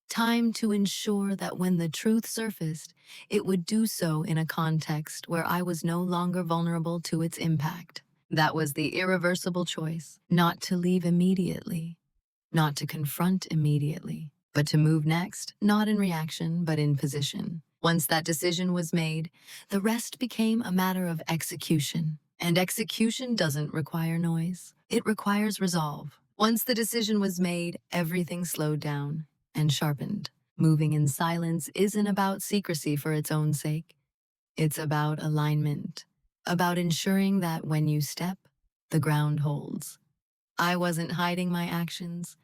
Time to ensure that when the truth surfaced, it would do so in a context where I was no longer vulnerable to its impact. That was the irreversible choice, not to leave immediately, not to confront immediately, but to move next, not in reaction, but in position. Once that decision was made, the rest became a matter of execution. And execution doesn't require noise. It requires resolve. Once the decision was made, everything slowed down and sharpened. Moving in silence isn't about secrecy for its own sake. It's about alignment, about ensuring that when you step, the ground holds. I wasn't hiding my actions.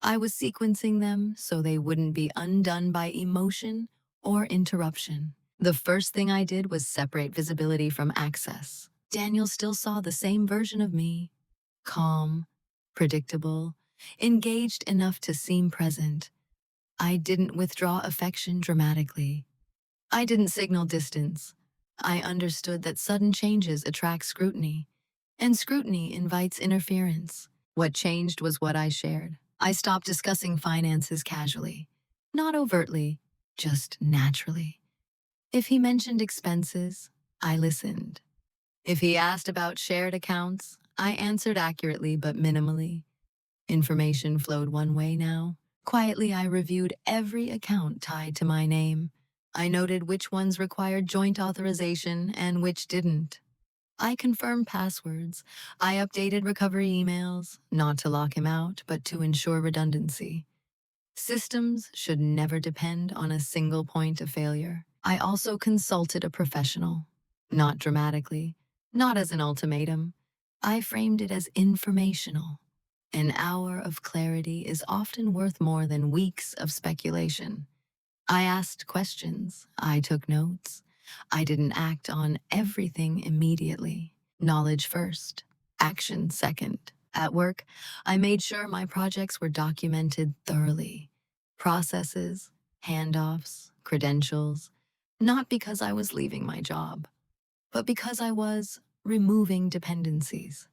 I was sequencing them so they wouldn't be undone by emotion or interruption. The first thing I did was separate visibility from access. Daniel still saw the same version of me, calm, predictable, engaged enough to seem present. I didn't withdraw affection dramatically. I didn't signal distance. I understood that sudden changes attract scrutiny, and scrutiny invites interference. What changed was what I shared. I stopped discussing finances casually, not overtly, just naturally. If he mentioned expenses, I listened. If he asked about shared accounts, I answered accurately but minimally. Information flowed one way now. Quietly, I reviewed every account tied to my name. I noted which ones required joint authorization and which didn't. I confirmed passwords. I updated recovery emails, not to lock him out, but to ensure redundancy. Systems should never depend on a single point of failure. I also consulted a professional. Not dramatically, not as an ultimatum. I framed it as informational. An hour of clarity is often worth more than weeks of speculation. I asked questions. I took notes. I didn't act on everything immediately. Knowledge first, action second. At work, I made sure my projects were documented thoroughly. Processes, handoffs, credentials. Not because I was leaving my job, but because I was removing dependencies.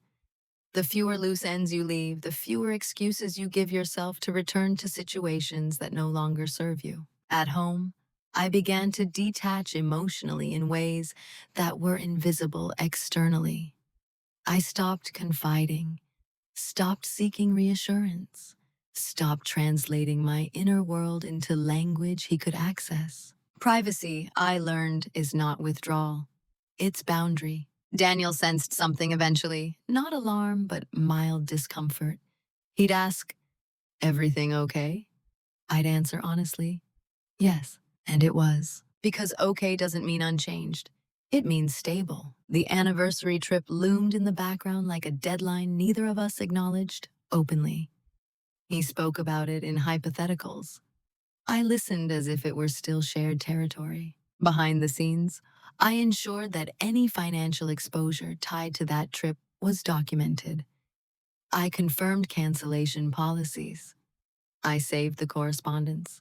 The fewer loose ends you leave, the fewer excuses you give yourself to return to situations that no longer serve you. At home, I began to detach emotionally in ways that were invisible externally. I stopped confiding, stopped seeking reassurance, stopped translating my inner world into language he could access. Privacy, I learned, is not withdrawal. It's boundary. Daniel sensed something eventually, not alarm, but mild discomfort. He'd ask, "Everything okay?" I'd answer honestly, "Yes." And it was. Because okay doesn't mean unchanged. It means stable. The anniversary trip loomed in the background like a deadline neither of us acknowledged openly. He spoke about it in hypotheticals. I listened as if it were still shared territory. Behind the scenes, I ensured that any financial exposure tied to that trip was documented. I confirmed cancellation policies. I saved the correspondence.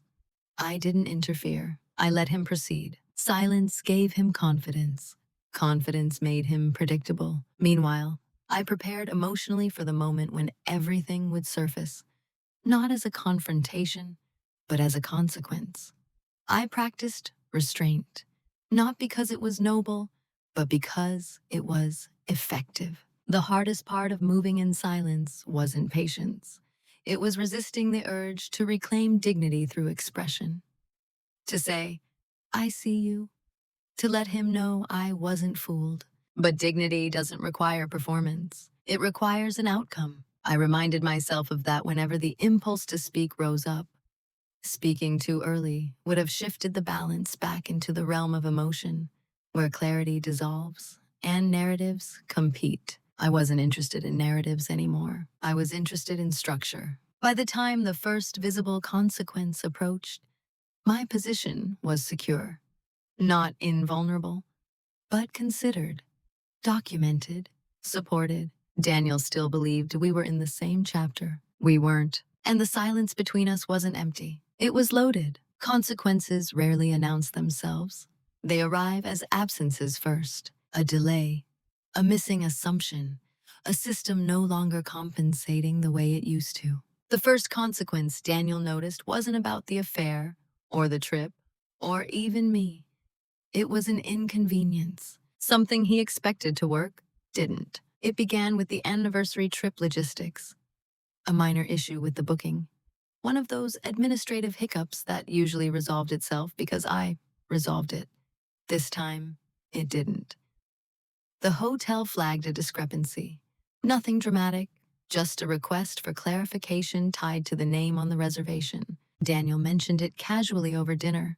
I didn't interfere. I let him proceed. Silence gave him confidence. Confidence made him predictable. Meanwhile, I prepared emotionally for the moment when everything would surface, not as a confrontation, but as a consequence. I practiced restraint, not because it was noble, but because it was effective. The hardest part of moving in silence wasn't patience. It was resisting the urge to reclaim dignity through expression. To say, "I see you," to let him know I wasn't fooled. But dignity doesn't require performance. It requires an outcome. I reminded myself of that whenever the impulse to speak rose up. Speaking too early would have shifted the balance back into the realm of emotion, where clarity dissolves and narratives compete. I wasn't interested in narratives anymore. I was interested in structure. By the time the first visible consequence approached, my position was secure. Not invulnerable, but considered, documented, supported. Daniel still believed we were in the same chapter. We weren't. And the silence between us wasn't empty. It was loaded. Consequences rarely announce themselves. They arrive as absences first, a delay, a missing assumption, a system no longer compensating the way it used to. The first consequence Daniel noticed wasn't about the affair, or the trip, or even me. It was an inconvenience. Something he expected to work didn't. It began with the anniversary trip logistics, a minor issue with the booking. One of those administrative hiccups that usually resolved itself because I resolved it. This time, it didn't. The hotel flagged a discrepancy. Nothing dramatic, just a request for clarification tied to the name on the reservation. Daniel mentioned it casually over dinner.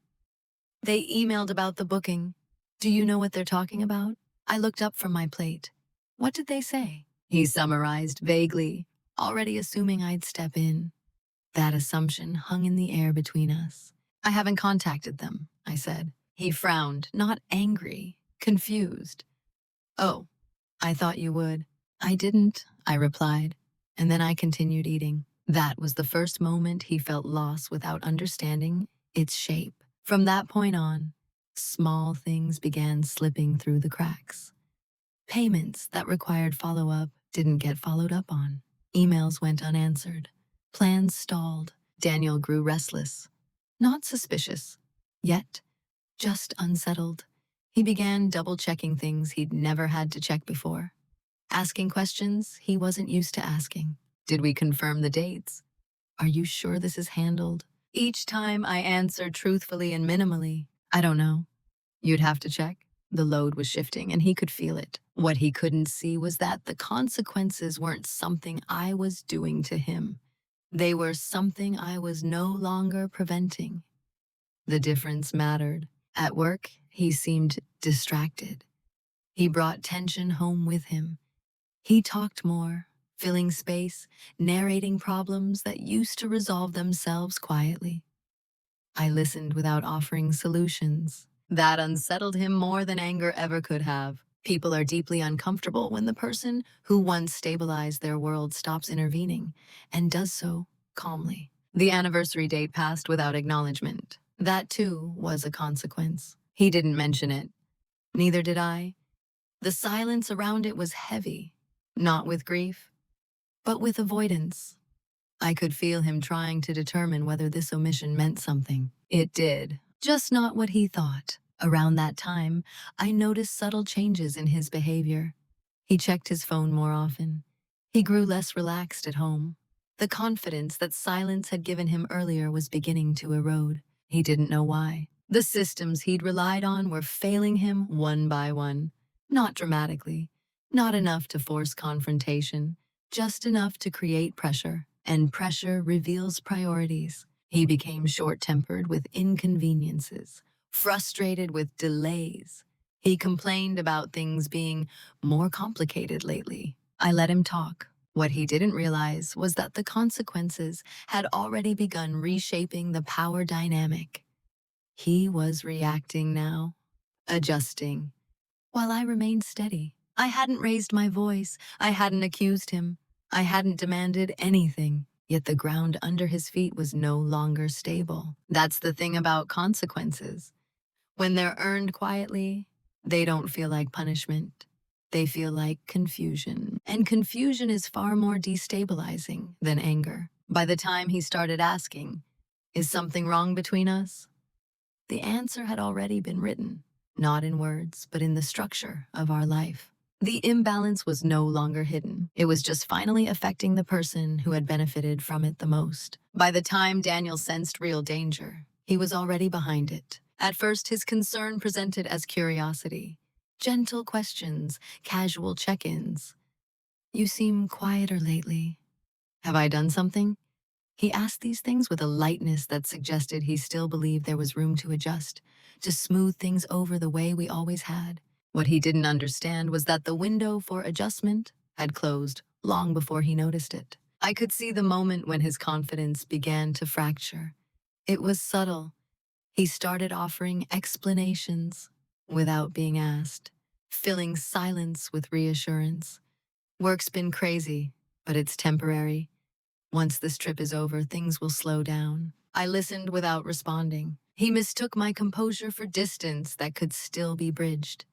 They emailed about the booking. Do you know what they're talking about? I looked up from my plate. What did they say? He summarized vaguely, already assuming I'd step in. That assumption hung in the air between us. I haven't contacted them, I said. He frowned, not angry, confused. Oh, I thought you would. I didn't, I replied, and then I continued eating. That was the first moment he felt loss without understanding its shape. From that point on, small things began slipping through the cracks. Payments that required follow-up didn't get followed up on. Emails went unanswered. Plans stalled. Daniel grew restless. Not suspicious, yet just unsettled. He began double-checking things he'd never had to check before. Asking questions he wasn't used to asking. Did we confirm the dates? Are you sure this is handled? Each time I answered truthfully and minimally, I don't know. You'd have to check. The load was shifting, and he could feel it. What he couldn't see was that the consequences weren't something I was doing to him. They were something I was no longer preventing. The difference mattered. At work, he seemed distracted. He brought tension home with him. He talked more, filling space, narrating problems that used to resolve themselves quietly. I listened without offering solutions. That unsettled him more than anger ever could have. People are deeply uncomfortable when the person who once stabilized their world stops intervening, and does so calmly. The anniversary date passed without acknowledgement. That, too, was a consequence. He didn't mention it. Neither did I. The silence around it was heavy, not with grief, but with avoidance. I could feel him trying to determine whether this omission meant something. It did, just not what he thought. Around that time, I noticed subtle changes in his behavior. He checked his phone more often. He grew less relaxed at home. The confidence that silence had given him earlier was beginning to erode. He didn't know why. The systems he'd relied on were failing him one by one. Not dramatically, not enough to force confrontation, just enough to create pressure. And pressure reveals priorities. He became short-tempered with inconveniences, frustrated with delays. He complained about things being more complicated lately. I let him talk. What he didn't realize was that the consequences had already begun reshaping the power dynamic. He was reacting now, adjusting, while I remained steady. I hadn't raised my voice. I hadn't accused him. I hadn't demanded anything. Yet the ground under his feet was no longer stable. That's the thing about consequences. When they're earned quietly, they don't feel like punishment. They feel like confusion. And confusion is far more destabilizing than anger. By the time he started asking, "Is something wrong between us?" the answer had already been written, not in words, but in the structure of our life. The imbalance was no longer hidden. It was just finally affecting the person who had benefited from it the most. By the time Daniel sensed real danger, he was already behind it. At first, his concern presented as curiosity. Gentle questions, casual check-ins. "You seem quieter lately. Have I done something?" He asked these things with a lightness that suggested he still believed there was room to adjust, to smooth things over the way we always had. What he didn't understand was that the window for adjustment had closed long before he noticed it. I could see the moment when his confidence began to fracture. It was subtle. He started offering explanations without being asked, filling silence with reassurance. "Work's been crazy, but it's temporary. Once this trip is over, things will slow down." I listened without responding. He mistook my composure for distance that could still be bridged.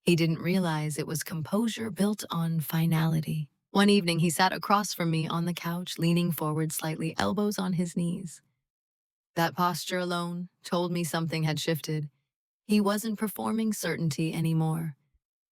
He didn't realize it was composure built on finality. One evening, he sat across from me on the couch, leaning forward slightly, elbows on his knees. That posture alone told me something had shifted. He wasn't performing certainty anymore.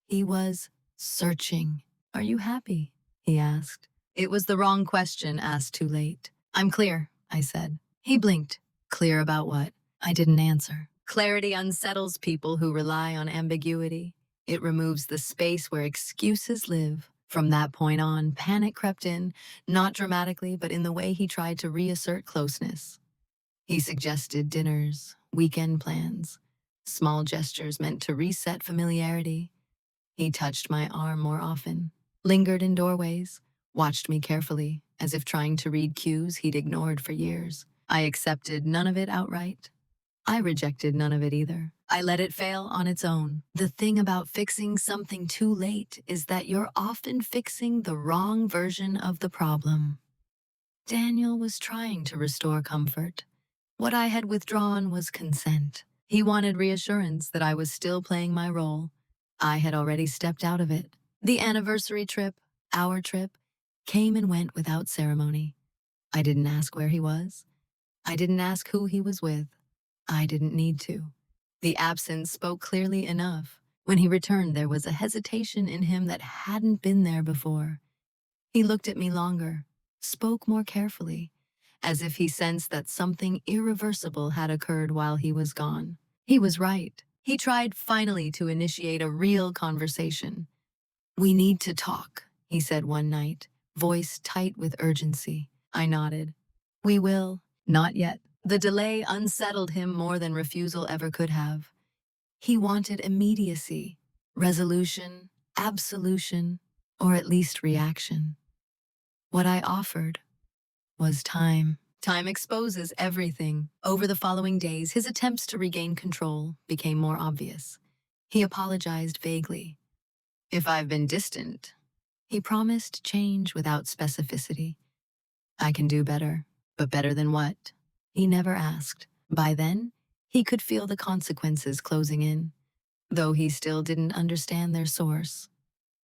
He was searching. "Are you happy?" he asked. It was the wrong question asked too late. "I'm clear," I said. He blinked. "Clear about what?" I didn't answer. Clarity unsettles people who rely on ambiguity. It removes the space where excuses live. From that point on, panic crept in, not dramatically, but in the way he tried to reassert closeness. He suggested dinners, weekend plans, small gestures meant to reset familiarity. He touched my arm more often, lingered in doorways, watched me carefully, as if trying to read cues he'd ignored for years. I accepted none of it outright. I rejected none of it either. I let it fail on its own. The thing about fixing something too late is that you're often fixing the wrong version of the problem. Daniel was trying to restore comfort. What I had withdrawn was consent. He wanted reassurance that I was still playing my role. I had already stepped out of it. The anniversary trip, our trip, came and went without ceremony. I didn't ask where he was. I didn't ask who he was with. I didn't need to. The absence spoke clearly enough. When he returned, there was a hesitation in him that hadn't been there before. He looked at me longer, spoke more carefully, as if he sensed that something irreversible had occurred while he was gone. He was right. He tried finally to initiate a real conversation. "We need to talk," he said one night, voice tight with urgency. I nodded. "We will." "Not yet." The delay unsettled him more than refusal ever could have. He wanted immediacy, resolution, absolution, or at least reaction. What I offered was time. Time exposes everything. Over the following days, his attempts to regain control became more obvious. He apologized vaguely. "If I've been distant," he promised change without specificity. "I can do better." But better than what? He never asked. By then, he could feel the consequences closing in, though he still didn't understand their source.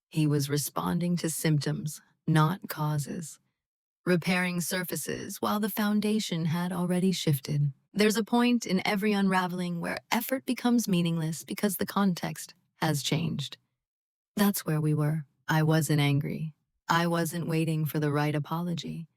He was responding to symptoms, not causes. Repairing surfaces while the foundation had already shifted. There's a point in every unraveling where effort becomes meaningless because the context has changed. That's where we were. I wasn't angry. I wasn't waiting for the right apology.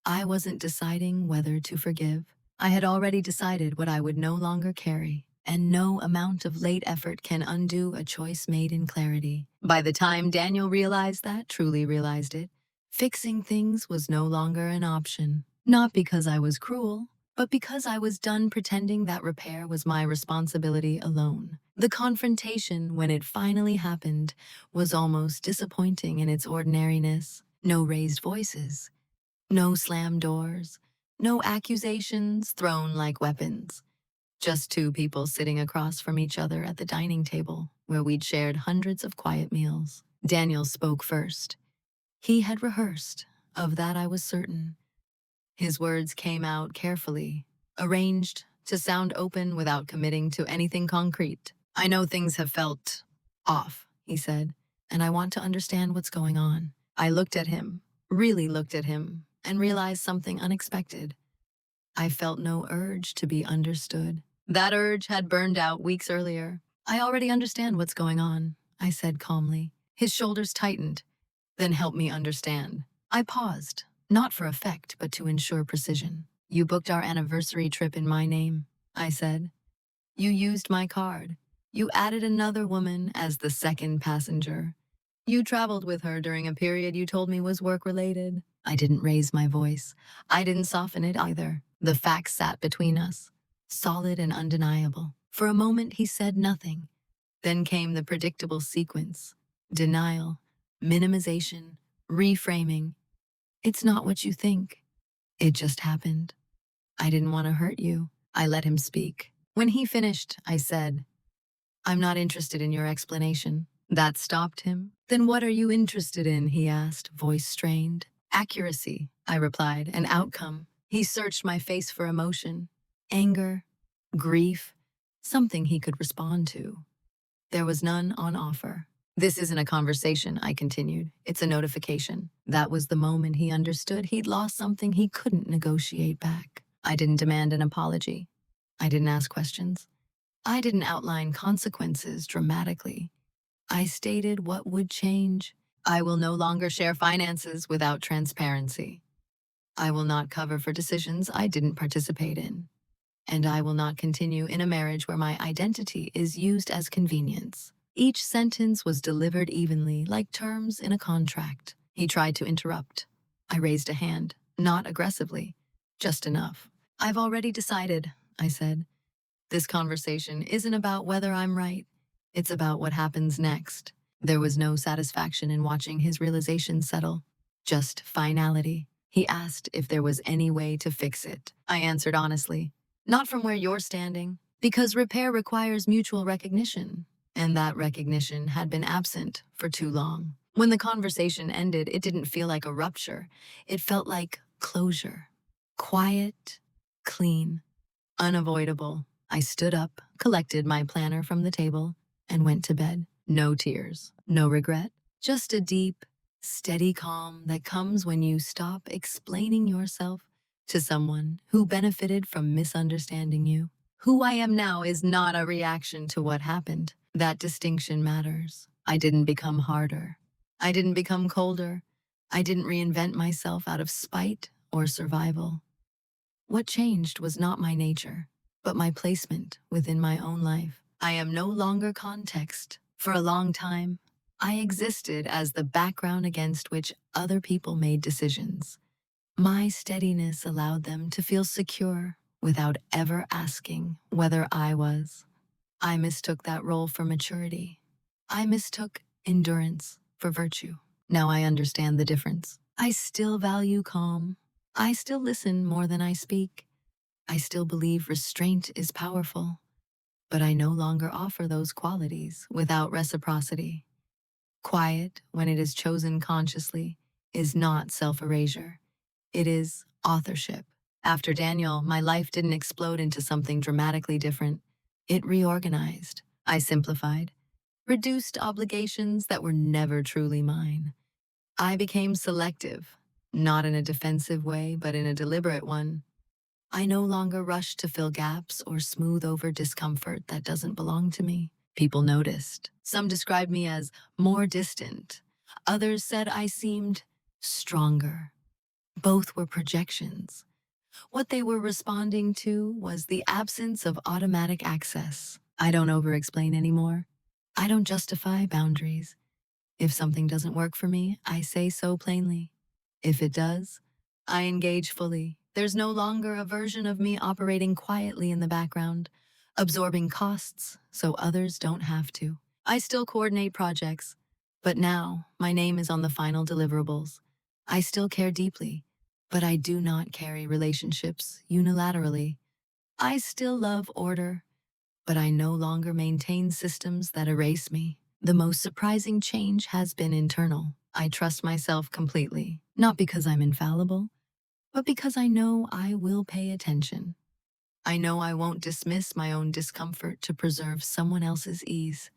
I wasn't deciding whether to forgive. I had already decided what I would no longer carry, and no amount of late effort can undo a choice made in clarity. By the time Daniel realized that, truly realized it, fixing things was no longer an option. Not because I was cruel, but because I was done pretending that repair was my responsibility alone. The confrontation, when it finally happened, was almost disappointing in its ordinariness. No raised voices, no slammed doors, no accusations thrown like weapons. Just two people sitting across from each other at the dining table, where we'd shared hundreds of quiet meals. Daniel spoke first. He had rehearsed, of that I was certain. His words came out carefully, arranged to sound open without committing to anything concrete. "I know things have felt off," he said, "and I want to understand what's going on." I looked at him, really looked at him, and realized something unexpected. I felt no urge to be understood. That urge had burned out weeks earlier. "I already understand what's going on," I said calmly. His shoulders tightened. "Then help me understand." I paused, not for effect, but to ensure precision. "You booked our anniversary trip in my name," I said. "You used my card. You added another woman as the second passenger. You traveled with her during a period you told me was work-related." I didn't raise my voice. I didn't soften it either. The facts sat between us, solid and undeniable. For a moment, he said nothing. Then came the predictable sequence: denial, minimization, reframing. "It's not what you think. It just happened. I didn't want to hurt you." I let him speak. When he finished, I said, "I'm not interested in your explanation." That stopped him. "Then what are you interested in?" he asked, voice strained. "Accuracy," I replied, "an outcome." He searched my face for emotion, anger, grief, something he could respond to. There was none on offer. This isn't a conversation, I continued. It's a notification. That was the moment he understood he'd lost something he couldn't negotiate back. I didn't demand an apology. I didn't ask questions. I didn't outline consequences dramatically. I stated what would change. I will no longer share finances without transparency. I will not cover for decisions I didn't participate in. And I will not continue in a marriage where my identity is used as convenience. Each sentence was delivered evenly, like terms in a contract. He tried to interrupt. I raised a hand, not aggressively, just enough. I've already decided, I said. This conversation isn't about whether I'm right. It's about what happens next. There was no satisfaction in watching his realization settle, just finality. He asked if there was any way to fix it. I answered honestly, not from where you're standing, because repair requires mutual recognition, and that recognition had been absent for too long. When the conversation ended, it didn't feel like a rupture. It felt like closure. Quiet, clean, unavoidable. I stood up, collected my planner from the table, and went to bed. No tears, no regret, just a deep, steady calm that comes when you stop explaining yourself to someone who benefited from misunderstanding you. Who I am now is not a reaction to what happened. That distinction matters. I didn't become harder. I didn't become colder. I didn't reinvent myself out of spite or survival. What changed was not my nature, but my placement within my own life. I am no longer context. For a long time, I existed as the background against which other people made decisions. My steadiness allowed them to feel secure without ever asking whether I was. I mistook that role for maturity. I mistook endurance for virtue. Now I understand the difference. I still value calm. I still listen more than I speak. I still believe restraint is powerful. But I no longer offer those qualities without reciprocity. Quiet, when it is chosen consciously, is not self-erasure. It is authorship. After Daniel, my life didn't explode into something dramatically different. It reorganized. I simplified, reduced obligations that were never truly mine. I became selective, not in a defensive way, but in a deliberate one. I no longer rush to fill gaps or smooth over discomfort that doesn't belong to me. People noticed. Some described me as more distant. Others said I seemed stronger. Both were projections. What they were responding to was the absence of automatic access. I don't over-explain anymore. I don't justify boundaries. If something doesn't work for me, I say so plainly. If it does, I engage fully. There's no longer a version of me operating quietly in the background, absorbing costs so others don't have to. I still coordinate projects, but now my name is on the final deliverables. I still care deeply, but I do not carry relationships unilaterally. I still love order, but I no longer maintain systems that erase me. The most surprising change has been internal. I trust myself completely, not because I'm infallible, but because I know I will pay attention. I know I won't dismiss my own discomfort to preserve someone else's ease.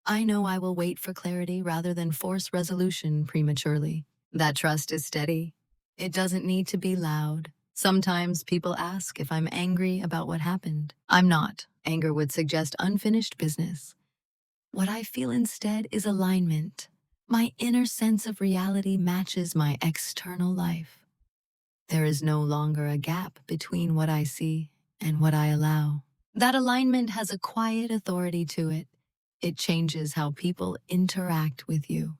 I know I will wait for clarity rather than force resolution prematurely. That trust is steady. It doesn't need to be loud. Sometimes people ask if I'm angry about what happened. I'm not. Anger would suggest unfinished business. What I feel instead is alignment. My inner sense of reality matches my external life. There is no longer a gap between what I see and what I allow. That alignment has a quiet authority to it. It changes how people interact with you.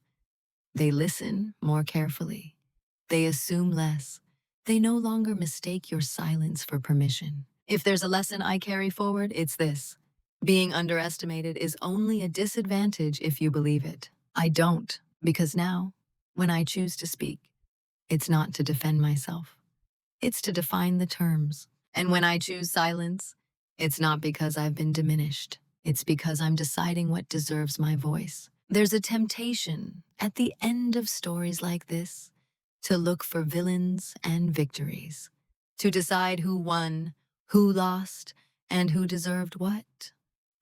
They listen more carefully. They assume less. They no longer mistake your silence for permission. If there's a lesson I carry forward, it's this. Being underestimated is only a disadvantage if you believe it. I don't, because now, when I choose to speak, it's not to defend myself. It's to define the terms. And when I choose silence, it's not because I've been diminished. It's because I'm deciding what deserves my voice. There's a temptation at the end of stories like this to look for villains and victories, to decide who won, who lost, and who deserved what.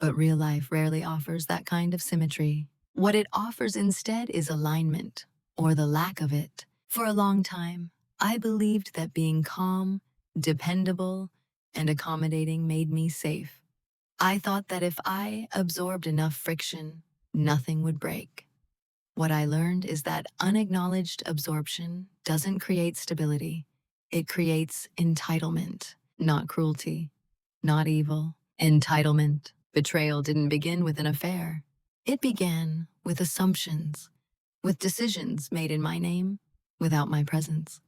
But real life rarely offers that kind of symmetry. What it offers instead is alignment, or the lack of it. For a long time, I believed that being calm, dependable, and accommodating made me safe. I thought that if I absorbed enough friction, nothing would break. What I learned is that unacknowledged absorption doesn't create stability. It creates entitlement, not cruelty, not evil. Entitlement. Betrayal didn't begin with an affair. It began with assumptions, with decisions made in my name, without my presence,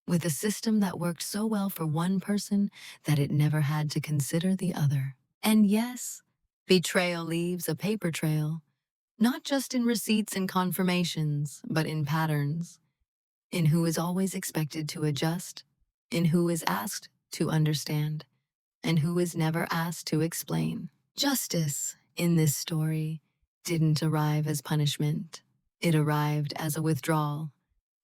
with a system that worked so well for one person that it never had to consider the other. And yes, betrayal leaves a paper trail, not just in receipts and confirmations, but in patterns, in who is always expected to adjust, in who is asked to understand, and who is never asked to explain. Justice, in this story, didn't arrive as punishment. It arrived as a withdrawal,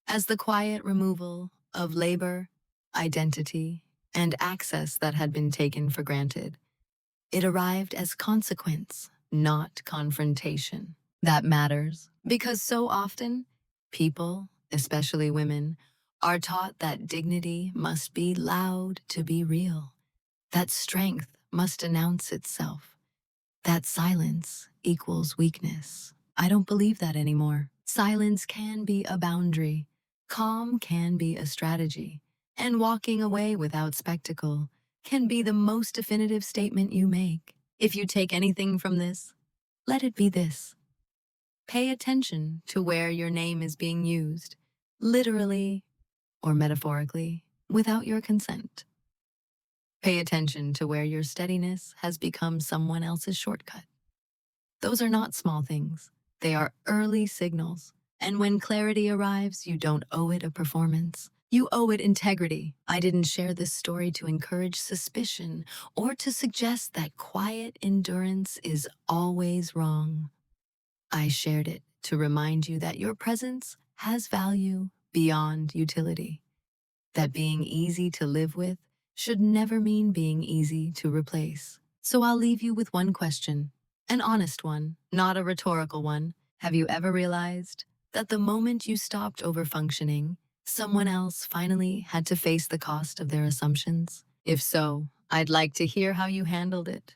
as the quiet removal of labor, identity, and access that had been taken for granted. It arrived as consequence, not confrontation. That matters because so often, people, especially women, are taught that dignity must be loud to be real, that strength must announce itself, that silence equals weakness. I don't believe that anymore. Silence can be a boundary, calm can be a strategy, and walking away without spectacle can be the most definitive statement you make. If you take anything from this, let it be this. Pay attention to where your name is being used, literally or metaphorically, without your consent. Pay attention to where your steadiness has become someone else's shortcut. Those are not small things. They are early signals. And when clarity arrives, you don't owe it a performance. You owe it integrity. I didn't share this story to encourage suspicion or to suggest that quiet endurance is always wrong. I shared it to remind you that your presence has value beyond utility, that being easy to live with should never mean being easy to replace. So I'll leave you with one question, an honest one, not a rhetorical one. Have you ever realized that the moment you stopped overfunctioning, someone else finally had to face the cost of their assumptions? If so, I'd like to hear how you handled it.